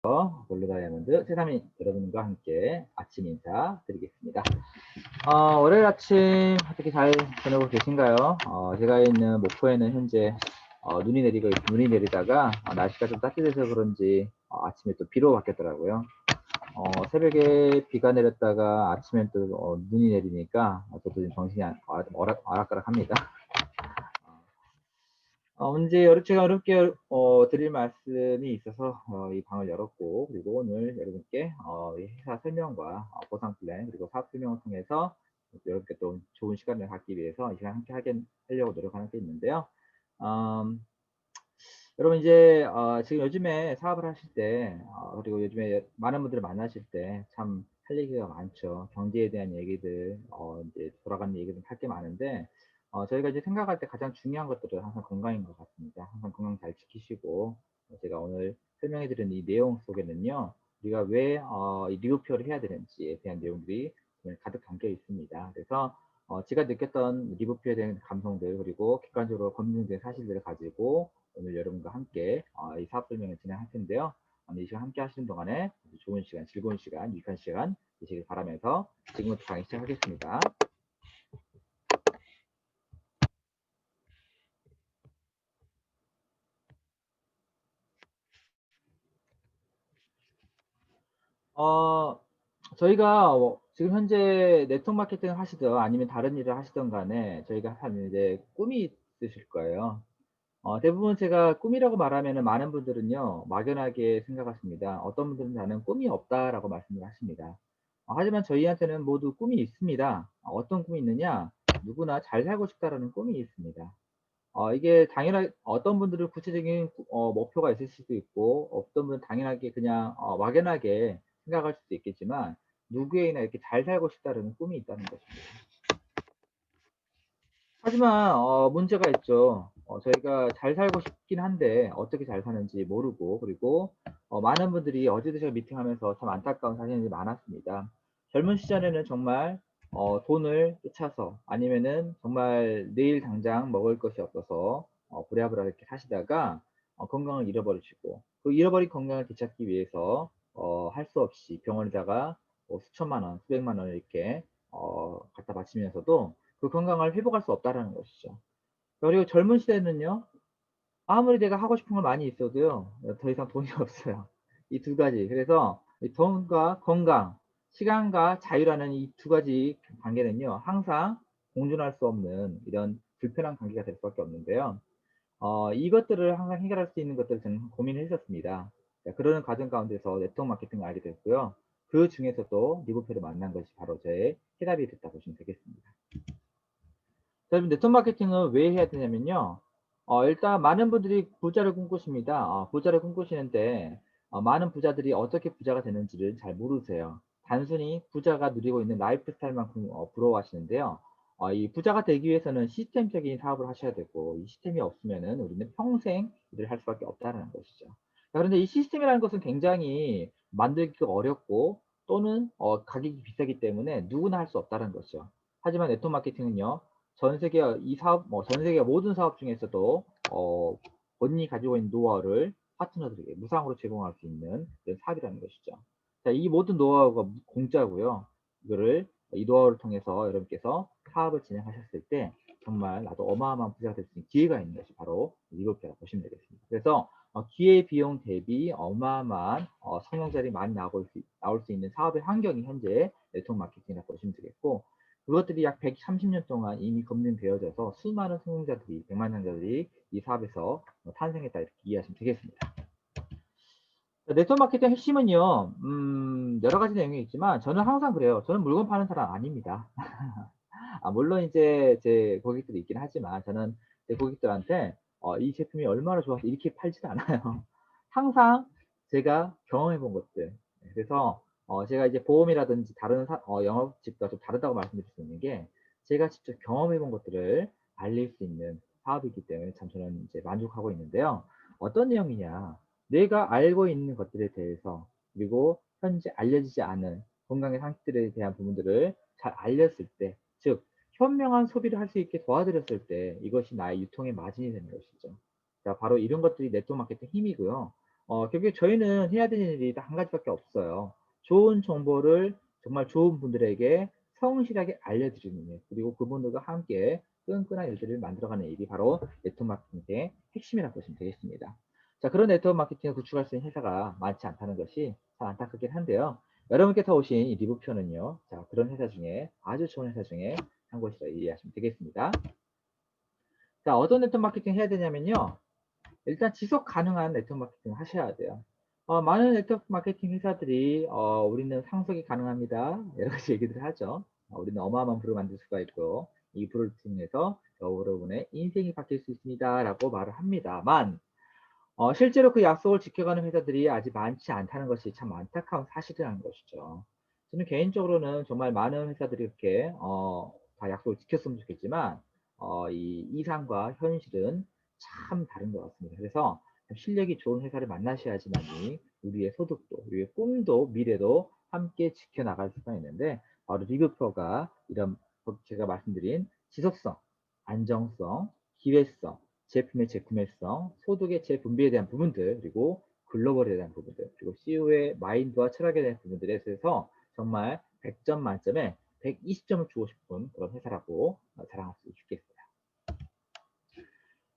골로 다이아몬드 세상민 여러분과 함께 아침 인사 드리겠습니다. 월요일 아침 어떻게 잘 지내고 계신가요? 제가 있는 목포에는 현재 눈이 내리다가 날씨가 좀 따뜻해서 그런지 아침에 또 비로 바뀌었더라고요. 새벽에 비가 내렸다가 아침에 또 눈이 내리니까 저도 지금 정신이 좀 오락가락합니다. 제가 어렵게 드릴 말씀이 있어서 이 방을 열었고, 그리고 오늘 여러분께 이 회사 설명과 보상 플랜 그리고 사업 설명을 통해서 여러분께 또 좋은 시간을 갖기 위해서 이 시간 함께 하려고 노력하는 게 있는데요. 음, 여러분 이제 지금 요즘에 사업을 하실 때 그리고 요즘에 많은 분들을 만나실 때 참 할 얘기가 많죠. 경제에 대한 얘기들, 이제 돌아가는 얘기들 할 게 많은데 저희가 이제 생각할 때 가장 중요한 것들은 항상 건강인 것 같습니다. 항상 건강 잘 지키시고 제가 오늘 설명해 드린 이 내용 속에는요. 우리가 왜 이 리오표를 해야 되는지에 대한 내용들이 가득 담겨 있습니다. 그래서 제가 느꼈던 리뷰표에 대한 감성들 그리고 객관적으로 검증된 사실들을 가지고 오늘 여러분과 함께 이 사업 설명을 진행할 텐데요. 이 시간 함께 하시는 동안에 좋은 시간, 즐거운 시간, 유익한 시간 되시길 바라면서 지금부터 강의 시작하겠습니다. 저희가 지금 현재 네트워크 마케팅 하시든 아니면 다른 일을 하시든 간에 저희가 하는 이제 꿈이 있으실 거예요. 대부분 제가 꿈이라고 말하면 많은 분들은요, 막연하게 생각하십니다. 어떤 분들은 나는 꿈이 없다라고 말씀을 하십니다. 하지만 저희한테는 모두 꿈이 있습니다. 어떤 꿈이 있느냐? 누구나 잘 살고 싶다라는 꿈이 있습니다. 이게 당연하게 어떤 분들은 구체적인 목표가 있을 수도 있고, 어떤 분은 당연하게 그냥 막연하게 생각할 수도 있겠지만, 누구에게나 이렇게 잘 살고 싶다라는 꿈이 있다는 것입니다. 하지만 문제가 있죠. 저희가 잘 살고 싶긴 한데 어떻게 잘 사는지 모르고 그리고 많은 분들이 어제도 제가 미팅하면서 참 안타까운 사진이 많았습니다. 젊은 시절에는 정말 돈을 쫓아서 아니면은 정말 내일 당장 먹을 것이 없어서 부랴부랴 이렇게 사시다가 건강을 잃어버리시고 그 잃어버린 건강을 되찾기 위해서 할 수 없이 병원에다가 수천만 원, 수백만 원을 이렇게 갖다 바치면서도 그 건강을 회복할 수 없다라는 것이죠. 그리고 젊은 시대는요, 아무리 내가 하고 싶은 걸 많이 있어도요, 더 이상 돈이 없어요. 이 두 가지. 그래서 이 돈과 건강, 시간과 자유라는 이 두 가지 관계는요, 항상 공존할 수 없는 이런 불편한 관계가 될 수밖에 없는데요. 이것들을 항상 해결할 수 있는 것들을 저는 고민을 했었습니다. 자, 그러는 과정 가운데서 네트워크 마케팅을 알게 됐고요. 그 중에서도 리브표를 만난 것이 바로 저의 해답이 됐다 보시면 되겠습니다. 자, 그럼 네트워크 마케팅을 왜 해야 되냐면요. 일단 많은 분들이 부자를 꿈꾸십니다. 부자를 꿈꾸시는데 많은 부자들이 어떻게 부자가 되는지를 잘 모르세요. 단순히 부자가 누리고 있는 라이프 스타일만큼 부러워하시는데요. 이 부자가 되기 위해서는 시스템적인 사업을 하셔야 되고 이 시스템이 없으면은 우리는 평생 일을 할 수밖에 없다는 것이죠. 자, 그런데 이 시스템이라는 것은 굉장히 만들기가 어렵고 또는 가격이 비싸기 때문에 누구나 할 수 없다는 것이죠. 하지만 네트워크 마케팅은요. 전 세계 이 사업, 전 세계 모든 사업 중에서도 본인이 가지고 있는 노하우를 파트너들에게 무상으로 제공할 수 있는 그런 사업이라는 것이죠. 자, 이 모든 노하우가 공짜고요. 이 노하우를 통해서 여러분께서 사업을 진행하셨을 때 정말 나도 어마어마한 부자가 될 수 있는 기회가 있는 것이 바로 이렇게 보시면 되겠습니다. 그래서 기회 비용 대비 어마어마한 성장자리 많이 나올 수 있는 사업의 환경이 현재 네트워크 마케팅이라고 보시면 되겠고 그것들이 약 130년 동안 이미 검증되어져서 수많은 성공자들이, 백만장자들이 이 사업에서 탄생했다 이렇게 이해하시면 되겠습니다. 네트워크 마케팅 핵심은요, 여러 가지 내용이 있지만 저는 항상 그래요. 저는 물건 파는 사람 아닙니다. 물론 이제 제 고객들이 있긴 하지만 저는 제 고객들한테 이 제품이 얼마나 좋아서 이렇게 팔지도 않아요. 항상 제가 경험해 본 것들. 그래서 제가 이제 보험이라든지 다른 영업직과 좀 다르다고 말씀드릴 수 있는 게 제가 직접 경험해 본 것들을 알릴 수 있는 사업이기 때문에 참 저는 이제 만족하고 있는데요. 어떤 내용이냐. 내가 알고 있는 것들에 대해서 그리고 현재 알려지지 않은 건강의 상식들에 대한 부분들을 잘 알렸을 때, 즉 현명한 소비를 할 수 있게 도와드렸을 때 이것이 나의 유통의 마진이 되는 것이죠. 자, 바로 이런 것들이 네트워크 마케팅 힘이고요. 결국에 저희는 해야 되는 일이 딱 한 가지밖에 없어요. 좋은 정보를 정말 좋은 분들에게 성실하게 알려드리는 일, 그리고 그분들과 함께 끈끈한 일들을 만들어가는 일이 바로 네트워크 마케팅의 핵심이라고 보시면 되겠습니다. 자, 그런 네트워크 마케팅을 구축할 수 있는 회사가 많지 않다는 것이 참 안타깝긴 한데요. 여러분께서 오신 이 리뷰표는요, 자, 그런 회사 중에 아주 좋은 회사 중에 한 곳이라 이해하시면 되겠습니다. 자, 어떤 네트워크 마케팅 해야 되냐면요. 일단 지속 가능한 네트워크 마케팅을 하셔야 돼요. 많은 네트워크 마케팅 회사들이 우리는 상속이 가능합니다. 여러 가지 얘기들을 하죠. 우리는 어마어마한 부를 만들 수가 있고 이 부를 통해서 여러분의 인생이 바뀔 수 있습니다. 라고 말을 합니다만 실제로 그 약속을 지켜가는 회사들이 아직 많지 않다는 것이 참 안타까운 사실이라는 것이죠. 저는 개인적으로는 정말 많은 회사들이 이렇게 다 약속을 지켰으면 좋겠지만 이 이상과 현실은 참 다른 것 같습니다. 그래서 실력이 좋은 회사를 만나셔야지만이 우리의 소득도, 우리의 꿈도, 미래도 함께 지켜나갈 수가 있는데 바로 리뷰표가 이런 제가 말씀드린 지속성, 안정성, 기회성, 제품의 재구매성, 소득의 재분배에 대한 부분들, 그리고 글로벌에 대한 부분들, 그리고 CEO의 마인드와 철학에 대한 부분들에 대해서 정말 100점 만점에 120점을 주고 싶은 그런 회사라고 자랑할 수 있겠어요.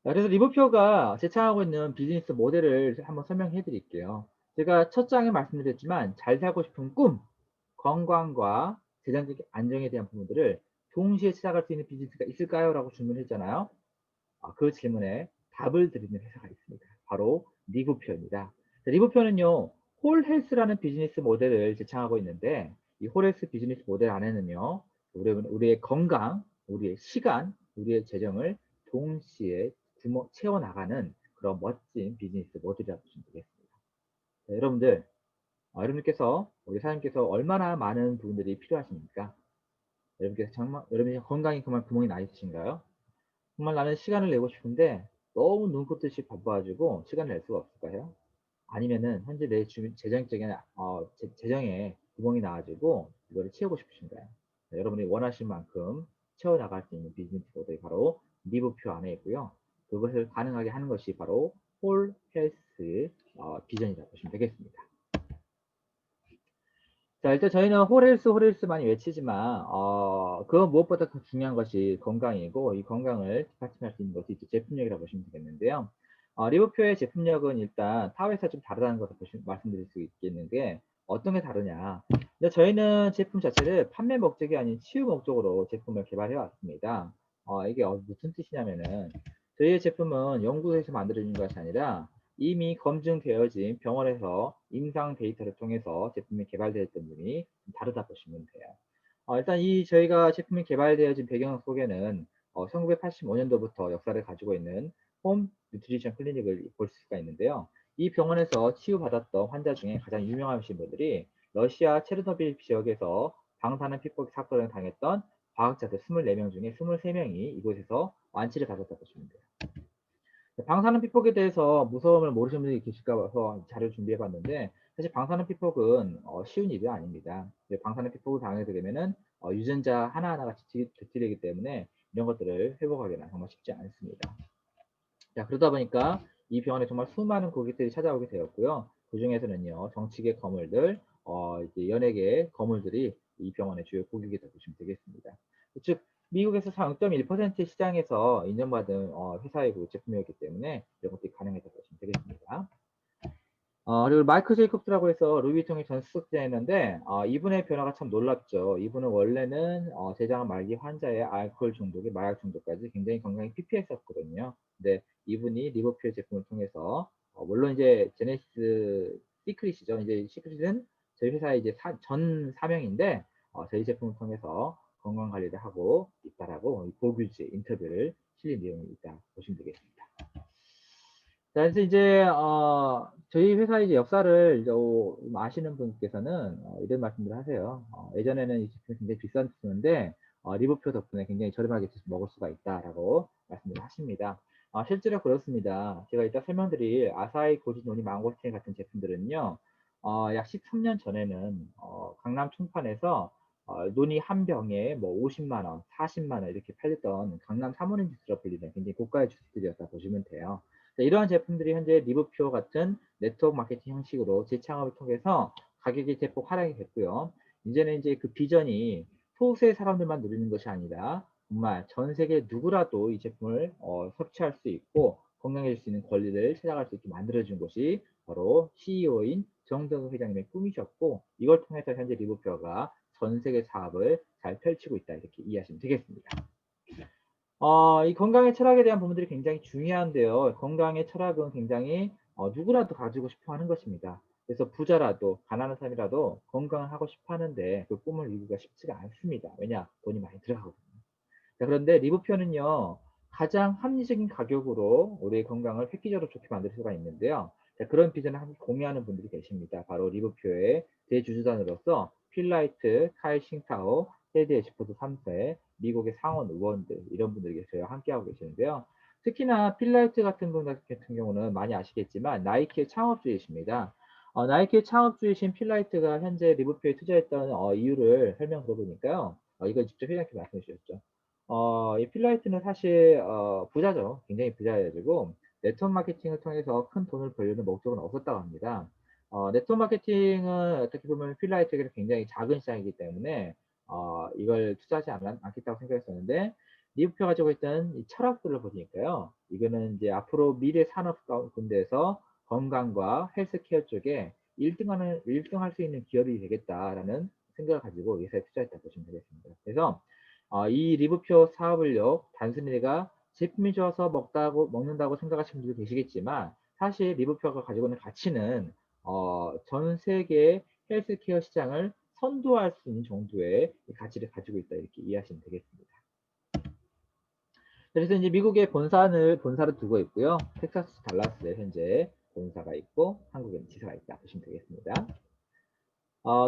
그래서 리뷰표가 제창하고 있는 비즈니스 모델을 한번 설명해 드릴게요. 제가 첫 장에 말씀드렸지만 잘 살고 싶은 꿈, 건강과 재정적 안정에 대한 부분들을 동시에 찾아갈 수 있는 비즈니스가 있을까요? 라고 질문했잖아요. 그 질문에 답을 드리는 회사가 있습니다. 바로 리브표입니다. 리브표는요, 홀헬스라는 비즈니스 모델을 제창하고 있는데 이 홀헬스 비즈니스 모델 안에는요, 우리의 건강, 우리의 시간, 우리의 재정을 동시에 채워나가는 그런 멋진 비즈니스 모델이라고 보시면 되겠습니다. 자, 여러분들께서 우리 사장님께서 얼마나 많은 부분들이 필요하십니까? 여러분께서 정말 여러분이 건강이 그만 구멍이 나 있으신가요? 정말 나는 시간을 내고 싶은데 너무 눈꽃듯이 바빠가지고 시간을 낼 수가 없을까요? 아니면은 현재 내 재정적인 재정에 구멍이 나가지고 이거를 채우고 싶으신가요? 네, 여러분이 원하시는 만큼 채워나갈 수 있는 비즈니스 모델이 바로 리브표 안에 있고요. 그것을 가능하게 하는 것이 바로 홀 헬스 비전이라고 보시면 되겠습니다. 자, 일단 저희는 홀헬스 많이 외치지만, 그 무엇보다 더 중요한 것이 건강이고, 이 건강을 뒷받침할 수 있는 것이 이제 제품력이라고 보시면 되겠는데요. 리브표의 제품력은 일단 타 회사 좀 다르다는 것을 말씀드릴 수 있겠는 게, 어떤 게 다르냐. 근데 저희는 제품 자체를 판매 목적이 아닌 치유 목적으로 제품을 개발해 왔습니다. 이게 무슨 뜻이냐면은, 저희의 제품은 연구소에서 만들어진 것이 아니라, 이미 검증되어진 병원에서 임상 데이터를 통해서 제품이 개발되었던 분이 다르다 보시면 돼요. 일단 저희가 제품이 개발되어진 배경 속에는 1985년도부터 역사를 가지고 있는 홈 뉴트리션 클리닉을 볼 수가 있는데요. 이 병원에서 치유받았던 환자 중에 가장 유명하신 분들이 러시아 체르노빌 지역에서 방사능 피폭 사건을 당했던 과학자들 24명 중에 23명이 이곳에서 완치를 받았다고 보시면 돼요. 방사능 피폭에 대해서 무서움을 모르시는 분들이 계실까 봐서 자료를 준비해 봤는데 사실 방사능 피폭은 쉬운 일이 아닙니다. 방사능 피폭을 당하게 되면은 유전자 하나하나가 뒤틀리기 때문에 이런 것들을 회복하기는 정말 쉽지 않습니다. 자, 그러다 보니까 이 병원에 정말 수많은 고객들이 찾아오게 되었고요. 그 중에서는요, 정치계 거물들, 이제 연예계 거물들이 이 병원의 주요 고객이라고 보시면 되겠습니다. 즉, 미국에서 0.1% 시장에서 인정받은 회사의 그 제품이었기 때문에 이런 것들이 가능했다고 보시면 되겠습니다. 그리고 마이클 제이콥스라고 해서 루이비통의 전 수석 디자이너인데 이분의 변화가 참 놀랍죠. 이분은 원래는 대장 말기 환자의 알코올 중독에 마약 중독까지 굉장히 건강이 피폐했었거든요. 근데 이분이 리버퓨어 제품을 통해서 물론 이제 제네시스 시크릿이죠. 이제 시크릿은 저희 회사의 이제 전 사명인데 저희 제품을 통해서 건강 관리를 하고 있다라고 보규지 인터뷰를 실린 내용이 있다 보시면 되겠습니다. 자, 그래서 이제 저희 회사의 이제 역사를 이제 아시는 분께서는 이런 말씀들을 하세요. 예전에는 이 제품이 굉장히 비싼 제품인데 리브표 덕분에 굉장히 저렴하게 먹을 수가 있다라고 말씀을 하십니다. 실제로 그렇습니다. 제가 이따 설명드릴 아사히 고지 노니 망고스틴 같은 제품들은요, 약 13년 전에는 강남 총판에서 노니 한 병에 뭐 50만 원, 40만 원 이렇게 팔렸던 강남 사모님 주스로 불리는 굉장히 고가의 주스들이었다 보시면 돼요. 자, 이러한 제품들이 현재 리브표 같은 네트워크 마케팅 형식으로 재창업을 통해서 가격이 대폭 하락이 됐고요. 이제는 이제 그 비전이 소수의 사람들만 누리는 것이 아니라 정말 전 세계 누구라도 이 제품을 섭취할 수 있고 건강해질 수 있는 권리를 찾아갈 수 있게 만들어준 것이 바로 CEO인 정덕우 회장님의 꿈이셨고, 이걸 통해서 현재 리브표가 전 세계 사업을 잘 펼치고 있다, 이렇게 이해하시면 되겠습니다. 이 건강의 철학에 대한 부분들이 굉장히 중요한데요. 건강의 철학은 굉장히 누구라도 가지고 싶어 하는 것입니다. 그래서 부자라도 가난한 사람이라도 건강을 하고 싶어 하는데 그 꿈을 이루기가 쉽지가 않습니다. 왜냐? 돈이 많이 들어가거든요. 자, 그런데 리브표는요, 가장 합리적인 가격으로 우리의 건강을 획기적으로 좋게 만들 수가 있는데요. 자, 그런 비전을 함께 공유하는 분들이 계십니다. 바로 리브표의 대주주단으로서 필라이트, 카이 싱타오, 테디 에시포드 3세, 미국의 상원 의원들, 이런 분들이 저희와 함께하고 계시는데요. 특히나 필라이트 같은 분 같은 경우는 많이 아시겠지만 나이키의 창업주이십니다. 나이키의 창업주이신 필라이트가 현재 리브표에 투자했던 이유를 설명 들어보니까요. 이걸 직접 회장님께 말씀해 주셨죠. 이 필라이트는 사실 부자죠. 굉장히 부자여가지고 네트워크 마케팅을 통해서 큰 돈을 벌려는 목적은 없었다고 합니다. 네트워크 마케팅은 어떻게 보면 필라이트에게는 굉장히 작은 시장이기 때문에 이걸 투자하지 않겠다고 생각했었는데, 리브표가 가지고 있던 이 철학들을 보니까요. 이거는 이제 앞으로 미래 산업 군대에서 건강과 헬스케어 쪽에 1등 할 수 있는 기업이 되겠다라는 생각을 가지고 이 회사에 투자했다고 보시면 되겠습니다. 그래서 이 리브표 사업을요, 단순히 내가 제품이 좋아서 먹는다고 생각하시는 분도 계시겠지만, 사실 리브표가 가지고 있는 가치는 전 세계 헬스케어 시장을 선도할 수 있는 정도의 가치를 가지고 있다, 이렇게 이해하시면 되겠습니다. 그래서 이제 미국의 본사를 두고 있고요. 텍사스 달라스에 현재 본사가 있고 한국에 지사가 있다 보시면 되겠습니다.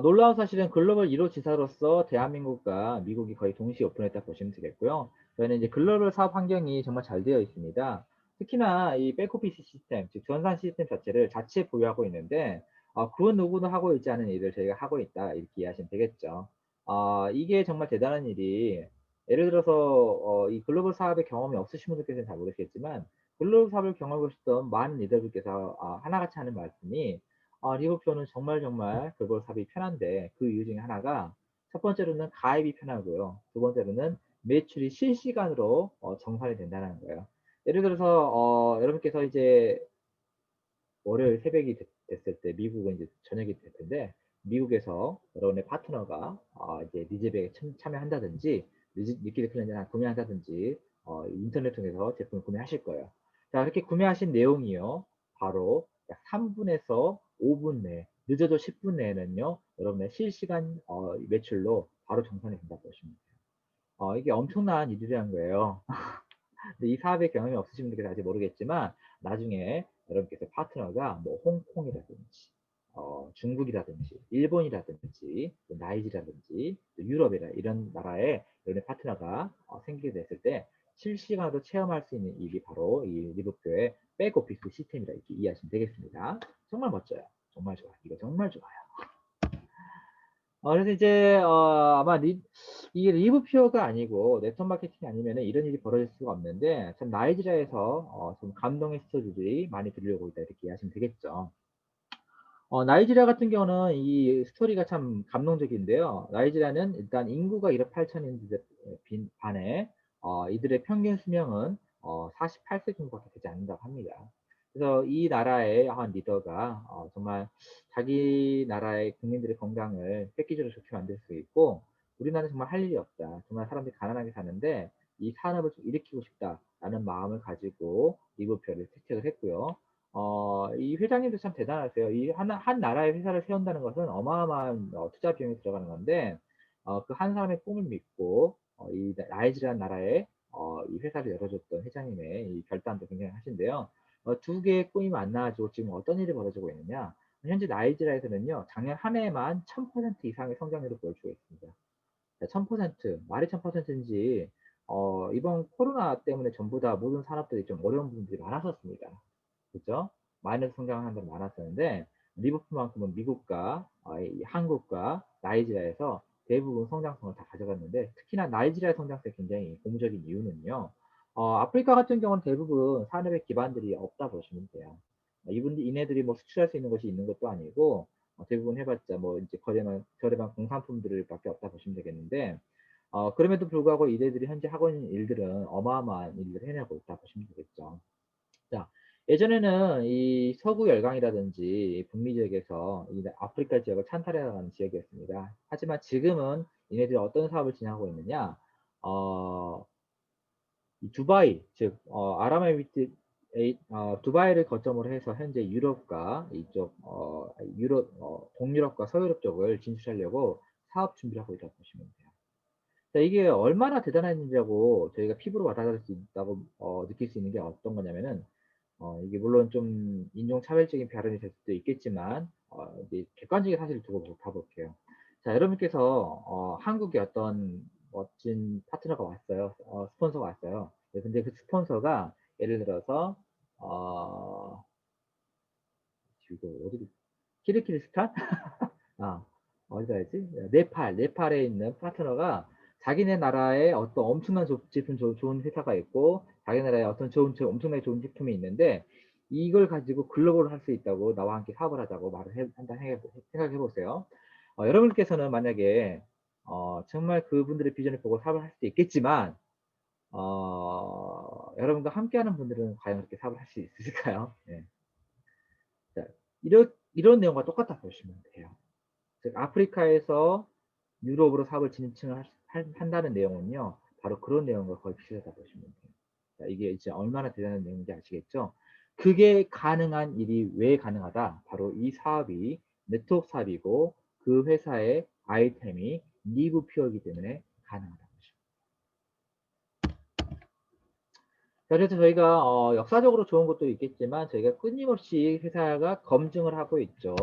놀라운 사실은 글로벌 1호 지사로서 대한민국과 미국이 거의 동시에 오픈했다 보시면 되겠고요. 저희는 이제 글로벌 사업 환경이 정말 잘 되어 있습니다. 특히나 이 백오피스 시스템, 즉 전산 시스템 자체를 자체 보유하고 있는데 그 누구도 하고 있지 않은 일을 저희가 하고 있다, 이렇게 이해하시면 되겠죠. 이게 정말 대단한 일이, 예를 들어서 이 글로벌 사업의 경험이 없으신 분들께서는 잘 모르시겠지만 글로벌 사업을 경험하고 싶던 많은 리더들께서 하나같이 하는 말씀이, 리브표는 정말 글로벌 사업이 편한데 그 이유 중에 하나가, 첫 번째로는 가입이 편하고요. 두 번째로는 매출이 실시간으로 정산이 된다는 거예요. 예를 들어서 여러분께서 이제 월요일 새벽이 됐을 때 미국은 이제 저녁이 될 텐데, 미국에서 여러분의 파트너가 이제 리즈백에 참여한다든지 리퀴드 클렌저를 구매한다든지 인터넷 통해서 제품을 구매하실 거예요. 자, 이렇게 구매하신 내용이요, 바로 약 3분에서 5분 내에, 늦어도 10분 내에는요, 여러분의 실시간 매출로 바로 정산이 된다고 보시면 돼요. 이게 엄청난 일이라는 거예요. 근데 이 사업의 경험이 없으신 분들께서 아직 모르겠지만, 나중에 여러분께서 파트너가 뭐 홍콩이라든지 중국이라든지 일본이라든지 또 나이지라든지 또 유럽이라 이런 나라에 여러분의 파트너가 생기게 됐을 때 실시간으로 체험할 수 있는 일이 바로 이 리브표의 백오피스 시스템이라 이렇게 이해하시면 되겠습니다. 정말 멋져요. 정말 좋아요. 이거 정말 좋아요. 그래서 이제 아마 이게 리브표가 아니고 네트워크 마케팅이 아니면 이런 일이 벌어질 수가 없는데, 참 나이지리아에서 좀 감동의 스토리들이 많이 들려오고 있다, 이렇게 이해하시면 되겠죠. 나이지리아 같은 경우는 이 스토리가 참 감동적인데요. 나이지리아는 일단 인구가 1억 8천인데 반에 이들의 평균 수명은 48세 정도밖에 되지 않는다고 합니다. 그래서 이 나라의 한 리더가 정말 자기 나라의 국민들의 건강을 획기적으로 좋게 만들 수 있고, 우리나라는 정말 할 일이 없다, 정말 사람들이 가난하게 사는데 이 산업을 좀 일으키고 싶다라는 마음을 가지고 리브표를 채택을 했고요. 이 회장님도 참 대단하세요. 이 한 나라의 회사를 세운다는 것은 어마어마한 투자 비용이 들어가는 건데, 그 한 사람의 꿈을 믿고 이 나이지리아 나라에 이 회사를 열어줬던 회장님의 이 결단도 굉장히 하신데요. 두 개의 꿈이 만나가지고 지금 어떤 일이 벌어지고 있느냐. 현재 나이지리아에서는요, 작년 한 해에만 1000% 이상의 성장률을 보여주고 있습니다. 1000%, 말이 1000%인지, 이번 코로나 때문에 전부 다 모든 산업들이 좀 어려운 부분들이 많았었습니다. 그죠? 마이너스 성장하는 건 많았었는데, 리버풀만큼은 미국과 한국과 나이지리아에서 대부분 성장성을 다 가져갔는데, 특히나 나이지리아 성장성이 굉장히 고무적인 이유는요, 아프리카 같은 경우는 대부분 산업의 기반들이 없다 보시면 돼요. 이네들이 뭐 수출할 수 있는 것이 있는 것도 아니고, 대부분 해봤자 뭐 이제 저렴한 공산품들밖에 없다 보시면 되겠는데, 그럼에도 불구하고 이네들이 현재 하고 있는 일들은 어마어마한 일들을 해내고 있다 보시면 되겠죠. 자, 예전에는 이 서구 열강이라든지 북미 지역에서 이 아프리카 지역을 찬탈해 나가는 지역이었습니다. 하지만 지금은 이네들이 어떤 사업을 진행하고 있느냐, 어, 이 두바이, 즉 아랍에미리트 두바이를 거점으로 해서 현재 유럽과 이쪽 유럽 동유럽과 서유럽 쪽을 진출하려고 사업 준비를 하고 있다고 보시면 돼요. 자, 이게 얼마나 대단한 일이라고 저희가 피부로 와닿을 수 있다고 느낄 수 있는 게 어떤 거냐면은 이게 물론 좀 인종차별적인 발언이 될 수도 있겠지만 이제 객관적인 사실을 두고 봐볼게요. 자, 여러분께서 한국에 어떤 멋진 파트너가 왔어요. 스폰서가 왔어요. 네, 근데 그 스폰서가 예를 들어서 이거 어디 키르기스탄? 아, 어디다 했지? 네팔에 있는 파트너가 자기네 나라에 어떤 엄청난 제품 좋은 회사가 있고, 자기 나라에 어떤 엄청나게 좋은 제품이 있는데, 이걸 가지고 글로벌을 할 수 있다고 나와 함께 사업을 하자고 한다 생각해 보세요. 여러분께서는 만약에, 정말 그분들의 비전을 보고 사업을 할 수도 있겠지만, 여러분과 함께하는 분들은 과연 그렇게 사업을 할 수 있을까요? 네. 자, 이런 내용과 똑같다 보시면 돼요. 즉 아프리카에서 유럽으로 사업을 진출을 한다는 내용은요. 바로 그런 내용과 거의 비슷하다 보시면 돼요. 자, 이게 이제 얼마나 대단한 내용인지 아시겠죠? 그게 가능한 일이 왜 가능하다? 바로 이 사업이 네트워크 사업이고 그 회사의 아이템이 리브퓨어이기 때문에 가능하다. 자, 그래서 저희가 역사적으로 좋은 것도 있겠지만 저희가 끊임없이 회사가 검증을 하고 있죠.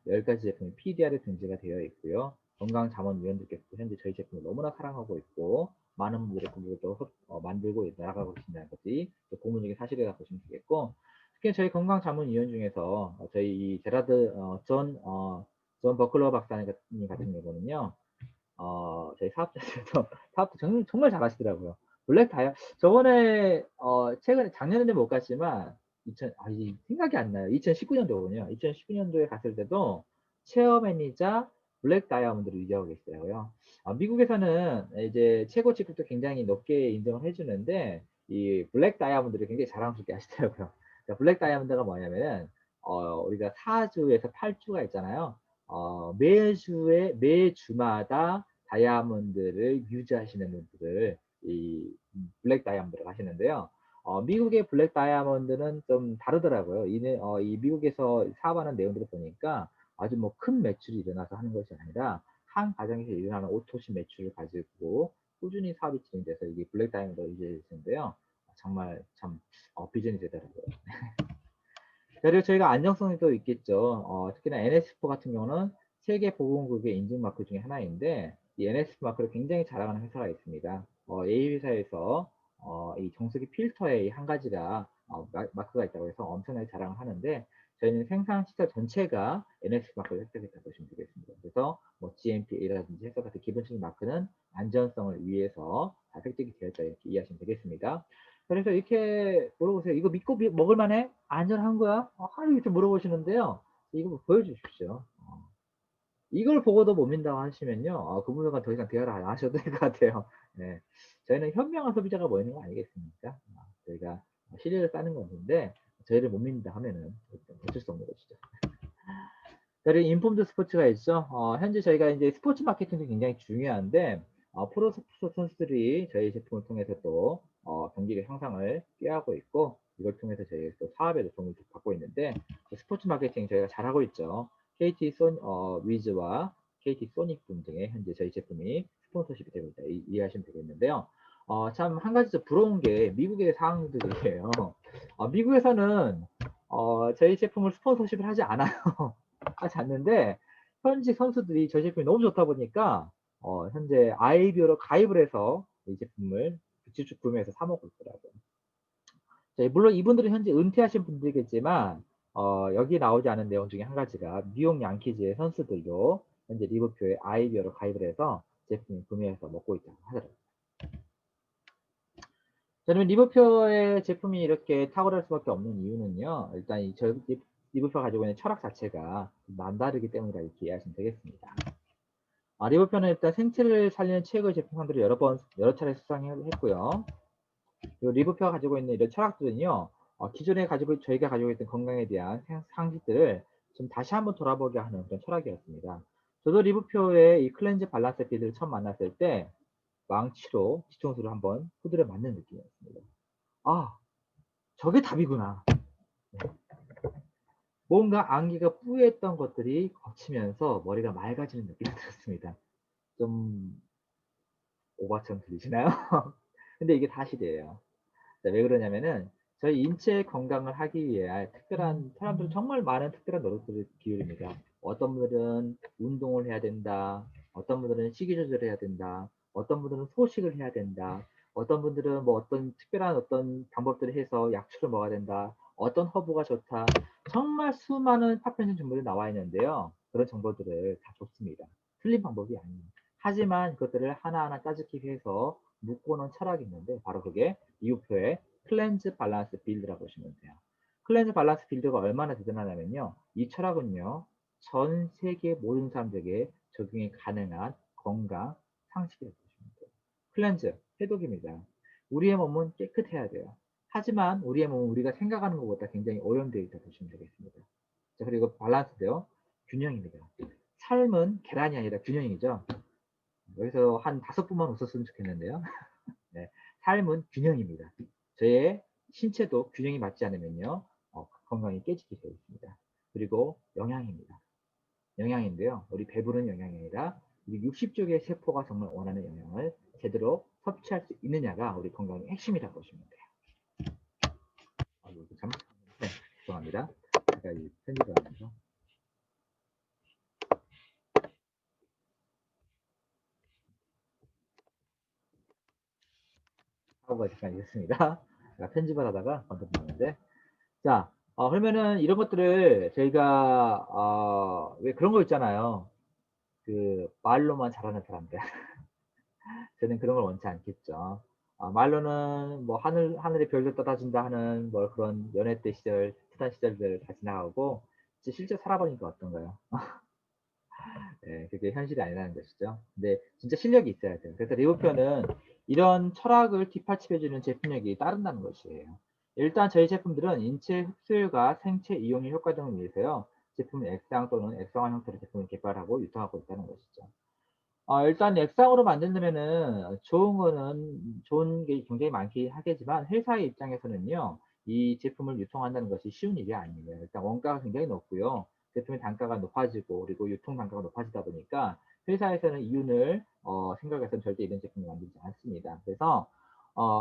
10가지 제품이 PDR에 등재가 되어 있고요. 건강자문위원들께서 현재 저희 제품을 너무나 사랑하고 있고 많은 분들의 공부도 만들고 나아가고 계신다는 것이 고무적인 사실이라고 보시면 되겠고, 특히 저희 건강자문위원 중에서 저희 이 제라드 존 버클러 박사님 같은 경우는요. 저희 사업자에서 사업도 정말 잘하시더라고요. 블랙 다이아 저번에 최근에 작년에는 못 갔지만 생각이 안 나요. 2019년도군요. 2019년도에 갔을 때도 체어맨이자 블랙 다이아몬드를 유지하고 계시더라고요. 미국에서는 이제 최고 직급도 굉장히 높게 인정을 해주는데 이 블랙 다이아몬드를 굉장히 자랑스럽게 하시더라고요. 그러니까 블랙 다이아몬드가 뭐냐면은 우리가 4주에서 8주가 있잖아요. 매주마다 다이아몬드를 유지하시는 분들을 이 블랙 다이아몬드를 하시는데요. 미국의 블랙 다이아몬드는 좀 다르더라고요. 이 미국에서 사업하는 내용들을 보니까 아주 뭐 큰 매출이 일어나서 하는 것이 아니라 한 가정에서 일어나는 오토시 매출을 가지고 꾸준히 사업이 진행돼서 이게 블랙 다이아몬드가 유지되는데요. 정말 참 비전이 되더라고요. 그리고 저희가 안정성이 또 있겠죠. 특히나 NSF 같은 경우는 세계 보건국의 인증 마크 중에 하나인데 이 NSF 마크를 굉장히 자랑하는 회사가 있습니다. A 회사에서 이 정수기 필터의 한 가지가 마크가 있다고 해서 엄청나게 자랑을 하는데 저희는 생산 시설 전체가 NSF 마크를 획득했다고 보시면 되겠습니다. 그래서 뭐 GMPA라든지 해서 같은 기본적인 마크는 안전성을 위해서 다 획득이 되었다 이렇게 이해하시면 되겠습니다. 그래서 이렇게 물어보세요. 이거 믿고 먹을 만해? 안전한 거야? 이렇게 물어보시는데요. 이거 뭐 보여주십시오. 이걸 보고도 못 믿는다고 하시면요. 그분들과 더 이상 대화를 안 하셔도 될 것 같아요. 네. 저희는 현명한 소비자가 모이는 거 아니겠습니까? 저희가 신뢰를 쌓는 건데 저희를 못 믿는다 하면은 어쩔 수 없는 것이죠. 그리고 인폼드 스포츠가 있죠. 현재 저희가 이제 스포츠 마케팅도 굉장히 중요한데 프로 스포츠 선수들이 저희 제품을 통해서 또 경기력 향상을 꾀하고 있고 이걸 통해서 저희 또 사업에도 도움을 받고 있는데 스포츠 마케팅 저희가 잘하고 있죠. 위즈와 KT 소닉분 등의 현재 저희 제품이 스폰서십이 되고 있다 이해하시면 되겠는데요. 참 한 가지 더 부러운 게 미국의 상황들이에요. 미국에서는 저희 제품을 스폰서십을 하지 않아요. 하지 않는데 현지 선수들이 저 제품이 너무 좋다 보니까 현재 아이비오로 가입을 해서 이 제품을 직접 구매해서 사 먹고 있더라고요. 자, 물론 이분들은 현재 은퇴하신 분들이겠지만 여기 나오지 않은 내용 중에 한 가지가 뉴욕 양키즈의 선수들도 현재 리버표에 아이비오로 가입을 해서 제품을 구매해서 먹고 있다고 하더라고요. 그러면 리브표의 제품이 이렇게 탁월할 수밖에 없는 이유는요. 일단 리브표가 가지고 있는 철학 자체가 남다르기 때문이라 이렇게 이해하시면 되겠습니다. 리브표는 일단 생체를 살리는 최고의 제품들을 여러 차례 수상했고요. 그리고 리브표가 가지고 있는 이런 철학들은요. 기존에 저희가 가지고 있던 건강에 대한 상식들을 좀 다시 한번 돌아보게 하는 그런 철학이었습니다. 저도 리브표의 이 클렌즈 밸런스 필드를 처음 만났을 때 망치로 뒤통수를 한번 후드려 맞는 느낌이었습니다. 아, 저게 답이구나. 네. 뭔가 안개가 뿌였던 것들이 걷히면서 머리가 맑아지는 느낌이 들었습니다. 좀 오바처럼 들리시나요? 근데 이게 사실이에요. 자, 왜 그러냐면은 저희 인체 건강을 하기 위해 특별한 사람들은 정말 많은 특별한 노력들을 기울입니다. 어떤 분들은 운동을 해야 된다. 어떤 분들은 식이 조절을 해야 된다. 어떤 분들은 소식을 해야 된다. 어떤 분들은 뭐 어떤 특별한 어떤 방법들을 해서 약초를 먹어야 된다. 어떤 허브가 좋다. 정말 수많은 파편적 정보들이 나와 있는데요. 그런 정보들을 다 줬습니다. 틀린 방법이 아니에요. 하지만 그것들을 하나하나 따지기 위해서 묶어놓은 철학이 있는데 바로 그게 이우표의 클렌즈 밸런스 빌드라고 보시면 돼요. 클렌즈 밸런스 빌드가 얼마나 대단하냐면요. 이 철학은요. 전 세계 모든 사람들에게 적용이 가능한 건강 상식이라고 보시면 돼요. 클렌즈, 해독입니다. 우리의 몸은 깨끗해야 돼요. 하지만 우리의 몸은 우리가 생각하는 것보다 굉장히 오염되어 있다고 보시면 되겠습니다. 자, 그리고 밸런스도요. 균형입니다. 삶은 계란이 아니라 균형이죠. 여기서 한 5분만 웃었으면 좋겠는데요. 네, 삶은 균형입니다. 저의 신체도 균형이 맞지 않으면요, 건강이 깨지게 되어 있습니다. 그리고 영양입니다. 영양인데요, 우리 배부른 영양이 아니라 우리 60쪽의 세포가 정말 원하는 영양을 제대로 섭취할 수 있느냐가 우리 건강의 핵심이라고 보시면 돼요. 이거 참, 네, 죄송합니다. 제가 이 편집을 하면서 사고가 잠깐 있었습니다. 제가 편집을 하다가 언급 나왔는데, 자, 그러면은 이런 것들을 저희가 왜 그런 거 있잖아요. 그 말로만 잘하는 사람들. 저는 그런 걸 원치 않겠죠. 말로는 뭐 하늘의 별들 떠다준다 하는 뭐 그런 연애 때 시절, 스타 시절들 다 지나가고 실제 살아보니까 어떤가요? 네, 그게 현실이 아니라는 것이죠. 근데 진짜 실력이 있어야 돼요. 그래서 리브표는 이런 철학을 뒷받침해주는 제품력이 따른다는 것이에요. 일단 저희 제품들은 인체 흡수율과 생체 이용률 효과 등을 위해서요. 제품 액상 또는 액상화 형태의 제품을 개발하고 유통하고 있다는 것이죠. 일단 액상으로 만든다면은 좋은 게 굉장히 많긴 하겠지만 회사의 입장에서는요. 이 제품을 유통한다는 것이 쉬운 일이 아니에요. 일단 원가가 굉장히 높고요. 제품의 단가가 높아지고 그리고 유통 단가가 높아지다 보니까 회사에서는 이윤을 생각해서는 절대 이런 제품을 만들지 않습니다. 그래서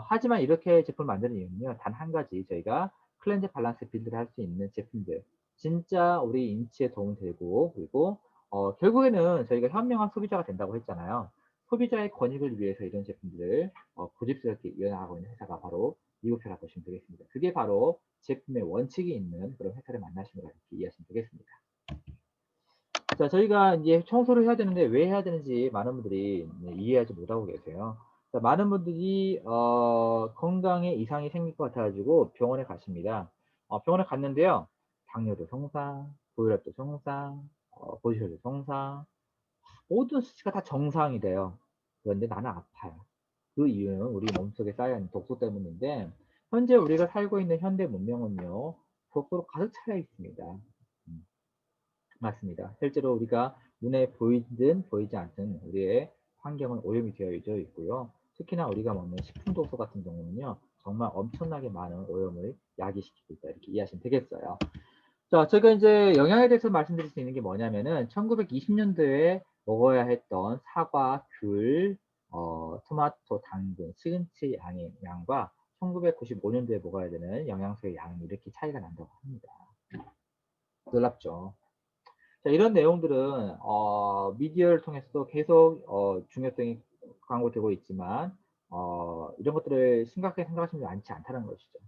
하지만 이렇게 제품을 만드는 이유는요. 단 한 가지 저희가 클렌즈 밸런스 빌드를 할 수 있는 제품들 진짜 우리 인체에 도움이 되고 그리고 결국에는 저희가 현명한 소비자가 된다고 했잖아요. 소비자의 권익을 위해서 이런 제품들을 고집스럽게 이어나가고 있는 회사가 바로 미국회라고 보시면 되겠습니다. 그게 바로 제품의 원칙이 있는 그런 회사를 만나시면 이렇게 이해하시면 되겠습니다. 자, 저희가 이제 청소를 해야 되는데 왜 해야 되는지 많은 분들이 이해하지 못하고 계세요. 자, 많은 분들이 건강에 이상이 생길 것 같아가지고 병원에 가십니다. 병원에 갔는데요. 당뇨도 정상, 고혈압도 정상, 고지혈도 정상, 모든 수치가 다 정상이 돼요. 그런데 나는 아파요. 그 이유는 우리 몸속에 쌓여있는 독소 때문인데 현재 우리가 살고 있는 현대 문명은요. 독소로 가득 차여 있습니다. 음, 맞습니다. 실제로 우리가 눈에 보이든 보이지 않든 우리의 환경은 오염이 되어 있고요. 특히나 우리가 먹는 식품 독소 같은 경우는요. 정말 엄청나게 많은 오염을 야기시키고 있다. 이렇게 이해하시면 되겠어요. 자, 제가 이제 영양에 대해서 말씀드릴 수 있는 게 뭐냐면은 1920년도에 먹어야 했던 사과, 귤, 토마토, 당근, 시금치 양과 1995년도에 먹어야 되는 영양소의 양이 이렇게 차이가 난다고 합니다. 놀랍죠. 자, 이런 내용들은 미디어를 통해서도 계속 중요성이 광고되고 있지만 이런 것들을 심각하게 생각하시면 많지 않다는 것이죠.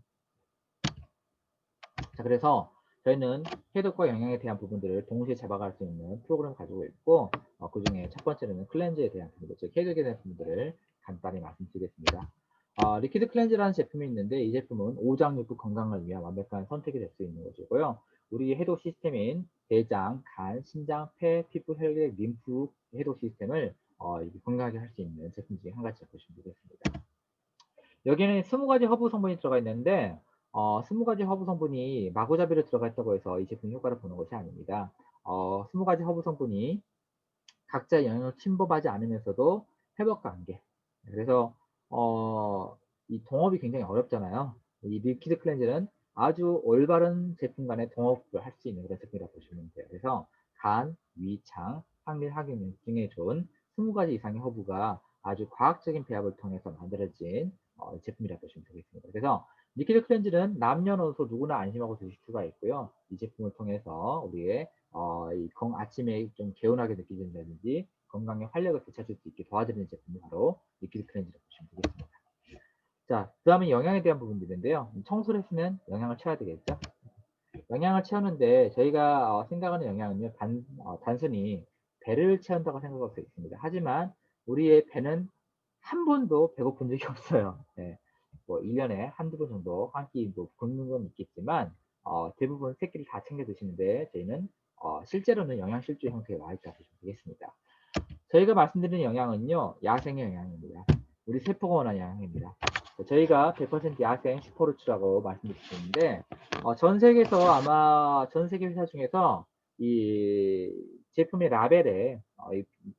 자, 그래서 저희는 해독과 영양에 대한 부분들을 동시에 잡아갈 수 있는 프로그램을 가지고 있고 그 중에 첫 번째는 클렌즈에 대한 부분들, 즉 해독에 대한 부분들을 간단히 말씀드리겠습니다. 리퀴드 클렌저라는 제품이 있는데 이 제품은 오장육부 건강을 위한 완벽한 선택이 될 수 있는 것이고요. 우리 해독 시스템인 대장, 간, 심장, 폐, 피부, 혈액, 림프 해독 시스템을 이렇게 건강하게 할 수 있는 제품 중에 한 가지 보시면 되겠습니다. 여기는 20가지 허브 성분이 들어가 있는데 20가지 허브 성분이 마구잡이로 들어가 있다고 해서 이 제품 효과를 보는 것이 아닙니다. 20가지 허브 성분이 각자의 영향을 침범하지 않으면서도 회복 관계. 그래서 이 동업이 굉장히 어렵잖아요. 이 리퀴드 클렌저는 아주 올바른 제품 간의 동업을 할 수 있는 그런 제품이라고 보시면 돼요. 그래서 간, 위, 장, 항밀, 항균 등에 좋은 20가지 이상의 허브가 아주 과학적인 배합을 통해서 만들어진 제품이라고 보시면 되겠습니다. 그래서 리퀴드 클렌저는 남녀노소 누구나 안심하고 드실 수가 있고요. 이 제품을 통해서 우리의 아침에 좀 개운하게 느껴진다든지 건강에 활력을 되찾을 수 있게 도와드리는 제품이 바로 리퀴드 클렌저라고 보시면 되겠습니다. 자, 그 다음에 영양에 대한 부분들인데요. 청소를 했으면 영양을 채워야 되겠죠. 영양을 채우는데 저희가 생각하는 영양은요, 단순히 배를 채운다고 생각할 수 있습니다. 하지만 우리의 배는 한 번도 배고픈 적이 없어요. 네. 뭐 1년에 한두 번 정도 한 끼 뭐 굶는 건 있겠지만 대부분 세 끼를 다 챙겨 드시는데 저희는 실제로는 영양실조 형태에 와 있다고 보시면 되겠습니다. 저희가 말씀드리는 영양은요, 야생의 영양입니다. 우리 세포가 원하는 영양입니다. 저희가 100% 야생 슈퍼루츠라고 말씀드리는데 전 세계에서 아마 전 세계 회사 중에서 이 제품의 라벨에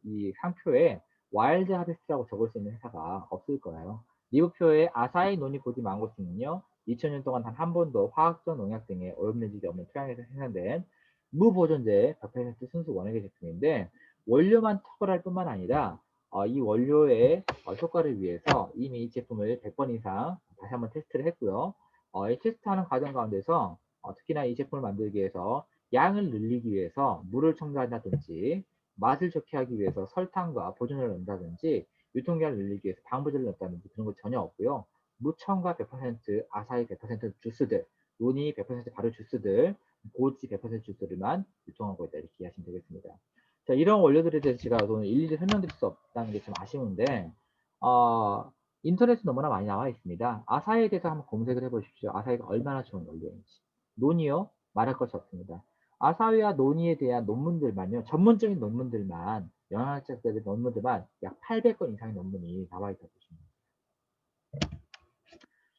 이 상표에 와일드 하베스트라고 적을 수 있는 회사가 없을 거예요. 리브표의 아사히 노니고디 망고스는요, 2000년 동안 단 한 번도 화학적 농약 등의 오염된 적이 없는 토양에서 생산된 무보존제 100% 순수 원액의 제품인데 원료만 턱을할 뿐만 아니라 이 원료의 효과를 위해서 이미 이 제품을 100번 이상 다시 한번 테스트를 했고요. 이 테스트하는 과정 가운데서 특히나 이 제품을 만들기 위해서 양을 늘리기 위해서 물을 첨가한다든지 맛을 좋게 하기 위해서 설탕과 보존을 넣는다든지 유통기한을 늘리기 위해서 방부제를 넣었다든지 그런 거 전혀 없고요. 무첨가 100% 아사히 100% 주스들, 논이 100% 발효 주스들, 고지 100% 주스들만 유통하고 있다 이렇게 이해하시면 되겠습니다. 자, 이런 원료들에 대해서 제가 오늘 일일이 설명드릴 수 없다는 게 좀 아쉬운데 인터넷에 너무나 많이 나와 있습니다. 아사히에 대해서 한번 검색을 해보십시오. 아사히가 얼마나 좋은 원료인지. 논이요? 말할 것이 없습니다. 아사히와 논이에 대한 논문들만요. 전문적인 논문들만 영양학자들의 논문들만 약 800건 이상의 논문이 나와 있다고 보십니다.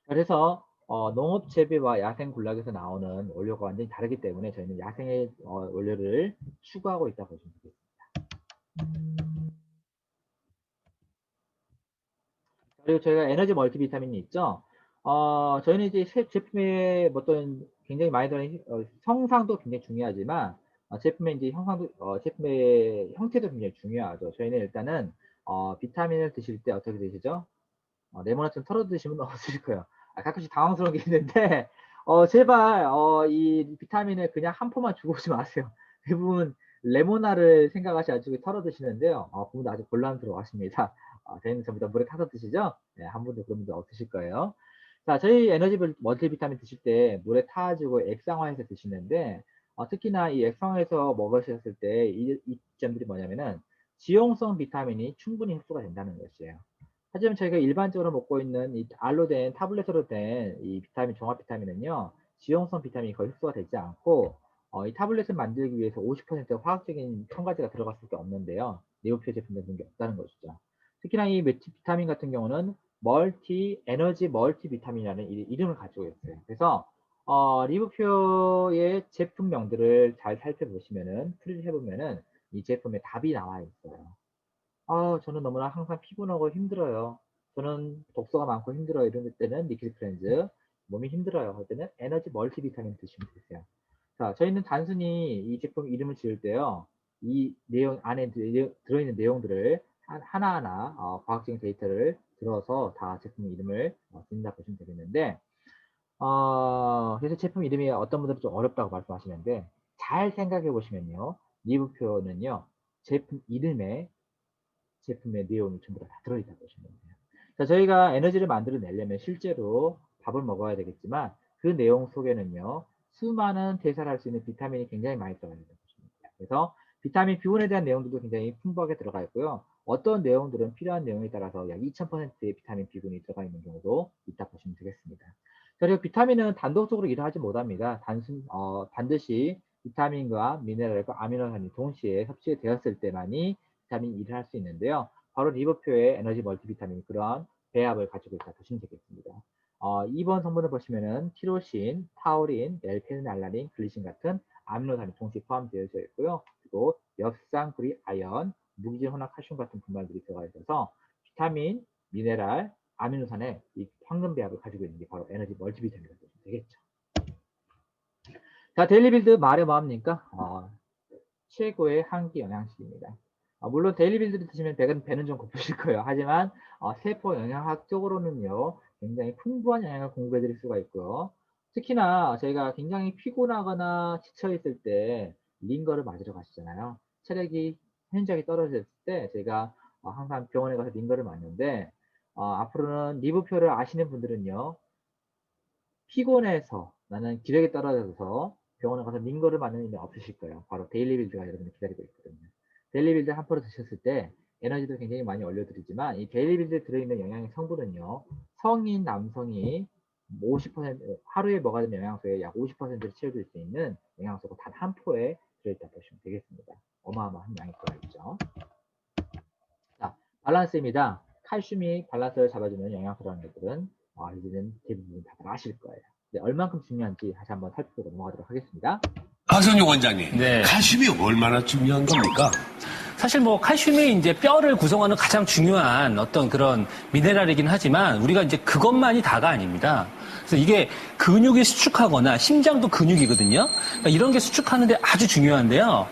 그래서 농업 재배와 야생 군락에서 나오는 원료가 완전히 다르기 때문에 저희는 야생의 원료를 추구하고 있다고 보시면 되겠습니다. 그리고 저희가 에너지 멀티비타민이 있죠. 저희는 이제 제품의 어떤 굉장히 많이 들어있는 성상도 굉장히 중요하지만 제품의 이제 제품의 형태도 굉장히 중요하죠. 저희는 일단은 비타민을 드실 때 어떻게 드시죠? 레몬을 좀 털어 드시면 없으실 거예요. 가끔씩 당황스러운 게 있는데 제발 이 비타민을 그냥 한 포만 주고 오지 마세요. 대부분 레모나를 생각하셔가지고 털어 드시는데요. 부모도 아주 곤란스러워 하십니다. 저희는 전부 다 물에 타서 드시죠? 네, 한 분도 그런 분들 없으실 거예요. 자, 저희 에너지 멀티비타민 드실 때 물에 타가지고 액상화해서 드시는데 특히나 이 액상화해서 먹으셨을 때 이 점들이 뭐냐면은 지용성 비타민이 충분히 흡수가 된다는 것이에요. 하지만 저희가 일반적으로 먹고 있는 이 알로 된 타블렛으로 된 이 비타민 종합 비타민은요 지용성 비타민이 거의 흡수가 되지 않고 이 타블렛을 만들기 위해서 50% 화학적인 첨가제가 들어갈 수밖에 없는데요 네오피오 제품에 그런 게 없다는 것이죠. 특히나 이 비타민 같은 경우는 에너지 멀티 비타민이라는 이름을 가지고 있어요. 그래서 리브표의 제품명들을 잘 살펴보시면은 풀이를 해보면은 이 제품에 답이 나와 있어요. 저는 너무나 항상 피곤하고 힘들어요. 저는 독소가 많고 힘들어요. 이럴 때는 리퀴드 클렌즈. 몸이 힘들어요. 할 때는 에너지 멀티비타민 드시면 되세요. 자, 저희는 단순히 이 제품 이름을 지을 때요. 이 내용 안에 들어있는 내용들을 하나하나 과학적인 데이터를 들어서 다 제품 이름을 짓는다 보시면 되겠는데 그래서 제품 이름이 어떤 분들은 좀 어렵다고 말씀하시는데 잘 생각해 보시면요. 리뷰표는요. 제품 이름에 제품의 내용이 전부 다 들어있다고 보시면 돼요. 자, 저희가 에너지를 만들어내려면 실제로 밥을 먹어야 되겠지만 그 내용 속에는요. 수많은 대사를 할 수 있는 비타민이 굉장히 많이 들어가 있다고 보시면 돼요. 그래서 비타민 B1에 대한 내용들도 굉장히 풍부하게 들어가 있고요. 어떤 내용들은 필요한 내용에 따라서 약 2000%의 비타민 B군이 들어가 있는 경우도 있다 보시면 되겠습니다. 그리고 비타민은 단독적으로 일을 하지 못합니다. 반드시 비타민과 미네랄과 아미노산이 동시에 섭취되었을 때만이 비타민 E를 할 수 있는데요. 바로 리버표의 에너지 멀티비타민이 그러한 배합을 가지고 있다 보시면 되겠습니다. 2번 성분을 보시면은 티로신, 타우린, 멜페놀알라닌, 글리신 같은 아미노산이 동시에 포함되어 있고요. 그리고 엽산, 구리, 아연, 무기질 혼합 칼슘 같은 분말들이 들어가 있어서 비타민, 미네랄, 아미노산의 이 황금 배합을 가지고 있는 게 바로 에너지 멀티비타민이라고 보시면 되겠죠. 자, 데일리빌드 말해 뭐합니까? 최고의 한 끼 영양식입니다. 물론 데일리빌드를 드시면 배는 좀 고프실 거예요. 하지만 세포 영양학적으로는요, 굉장히 풍부한 영양을 공부해 드릴 수가 있고요. 특히나 저희가 굉장히 피곤하거나 지쳐있을 때 링거를 맞으러 가시잖아요. 체력이 현저하게 떨어졌을 때 저희가 항상 병원에 가서 링거를 맞는데 앞으로는 리브표를 아시는 분들은요, 피곤해서 나는 기력이 떨어져서 병원에 가서 링거를 맞는 일이 없으실 거예요. 바로 데일리빌드가 여러분을 기다리고 있거든요. 데일리빌드 한 포를 드셨을 때 에너지도 굉장히 많이 올려드리지만 이 데일리빌드에 들어있는 영양의 성분은요. 성인 남성이 50% 하루에 먹어야 되는 영양소의 약 50%를 채워줄 수 있는 영양소가 단 한 포에 들어있다 보시면 되겠습니다. 어마어마한 양이 들어있죠. 자, 밸런스입니다. 칼슘이 밸런스를 잡아주는 영양소라는 것들은 이제는 대부분 다들 아실 거예요. 네, 얼만큼 중요한지 다시 한번 살펴보고 넘어가도록 하겠습니다. 박성용 원장님, 네. 칼슘이 얼마나 중요한 겁니까? 사실 뭐 칼슘이 이제 뼈를 구성하는 가장 중요한 어떤 그런 미네랄이긴 하지만 우리가 이제 그것만이 다가 아닙니다. 그래서 이게 근육이 수축하거나 심장도 근육이거든요. 그러니까 이런 게 수축하는데 아주 중요한데요.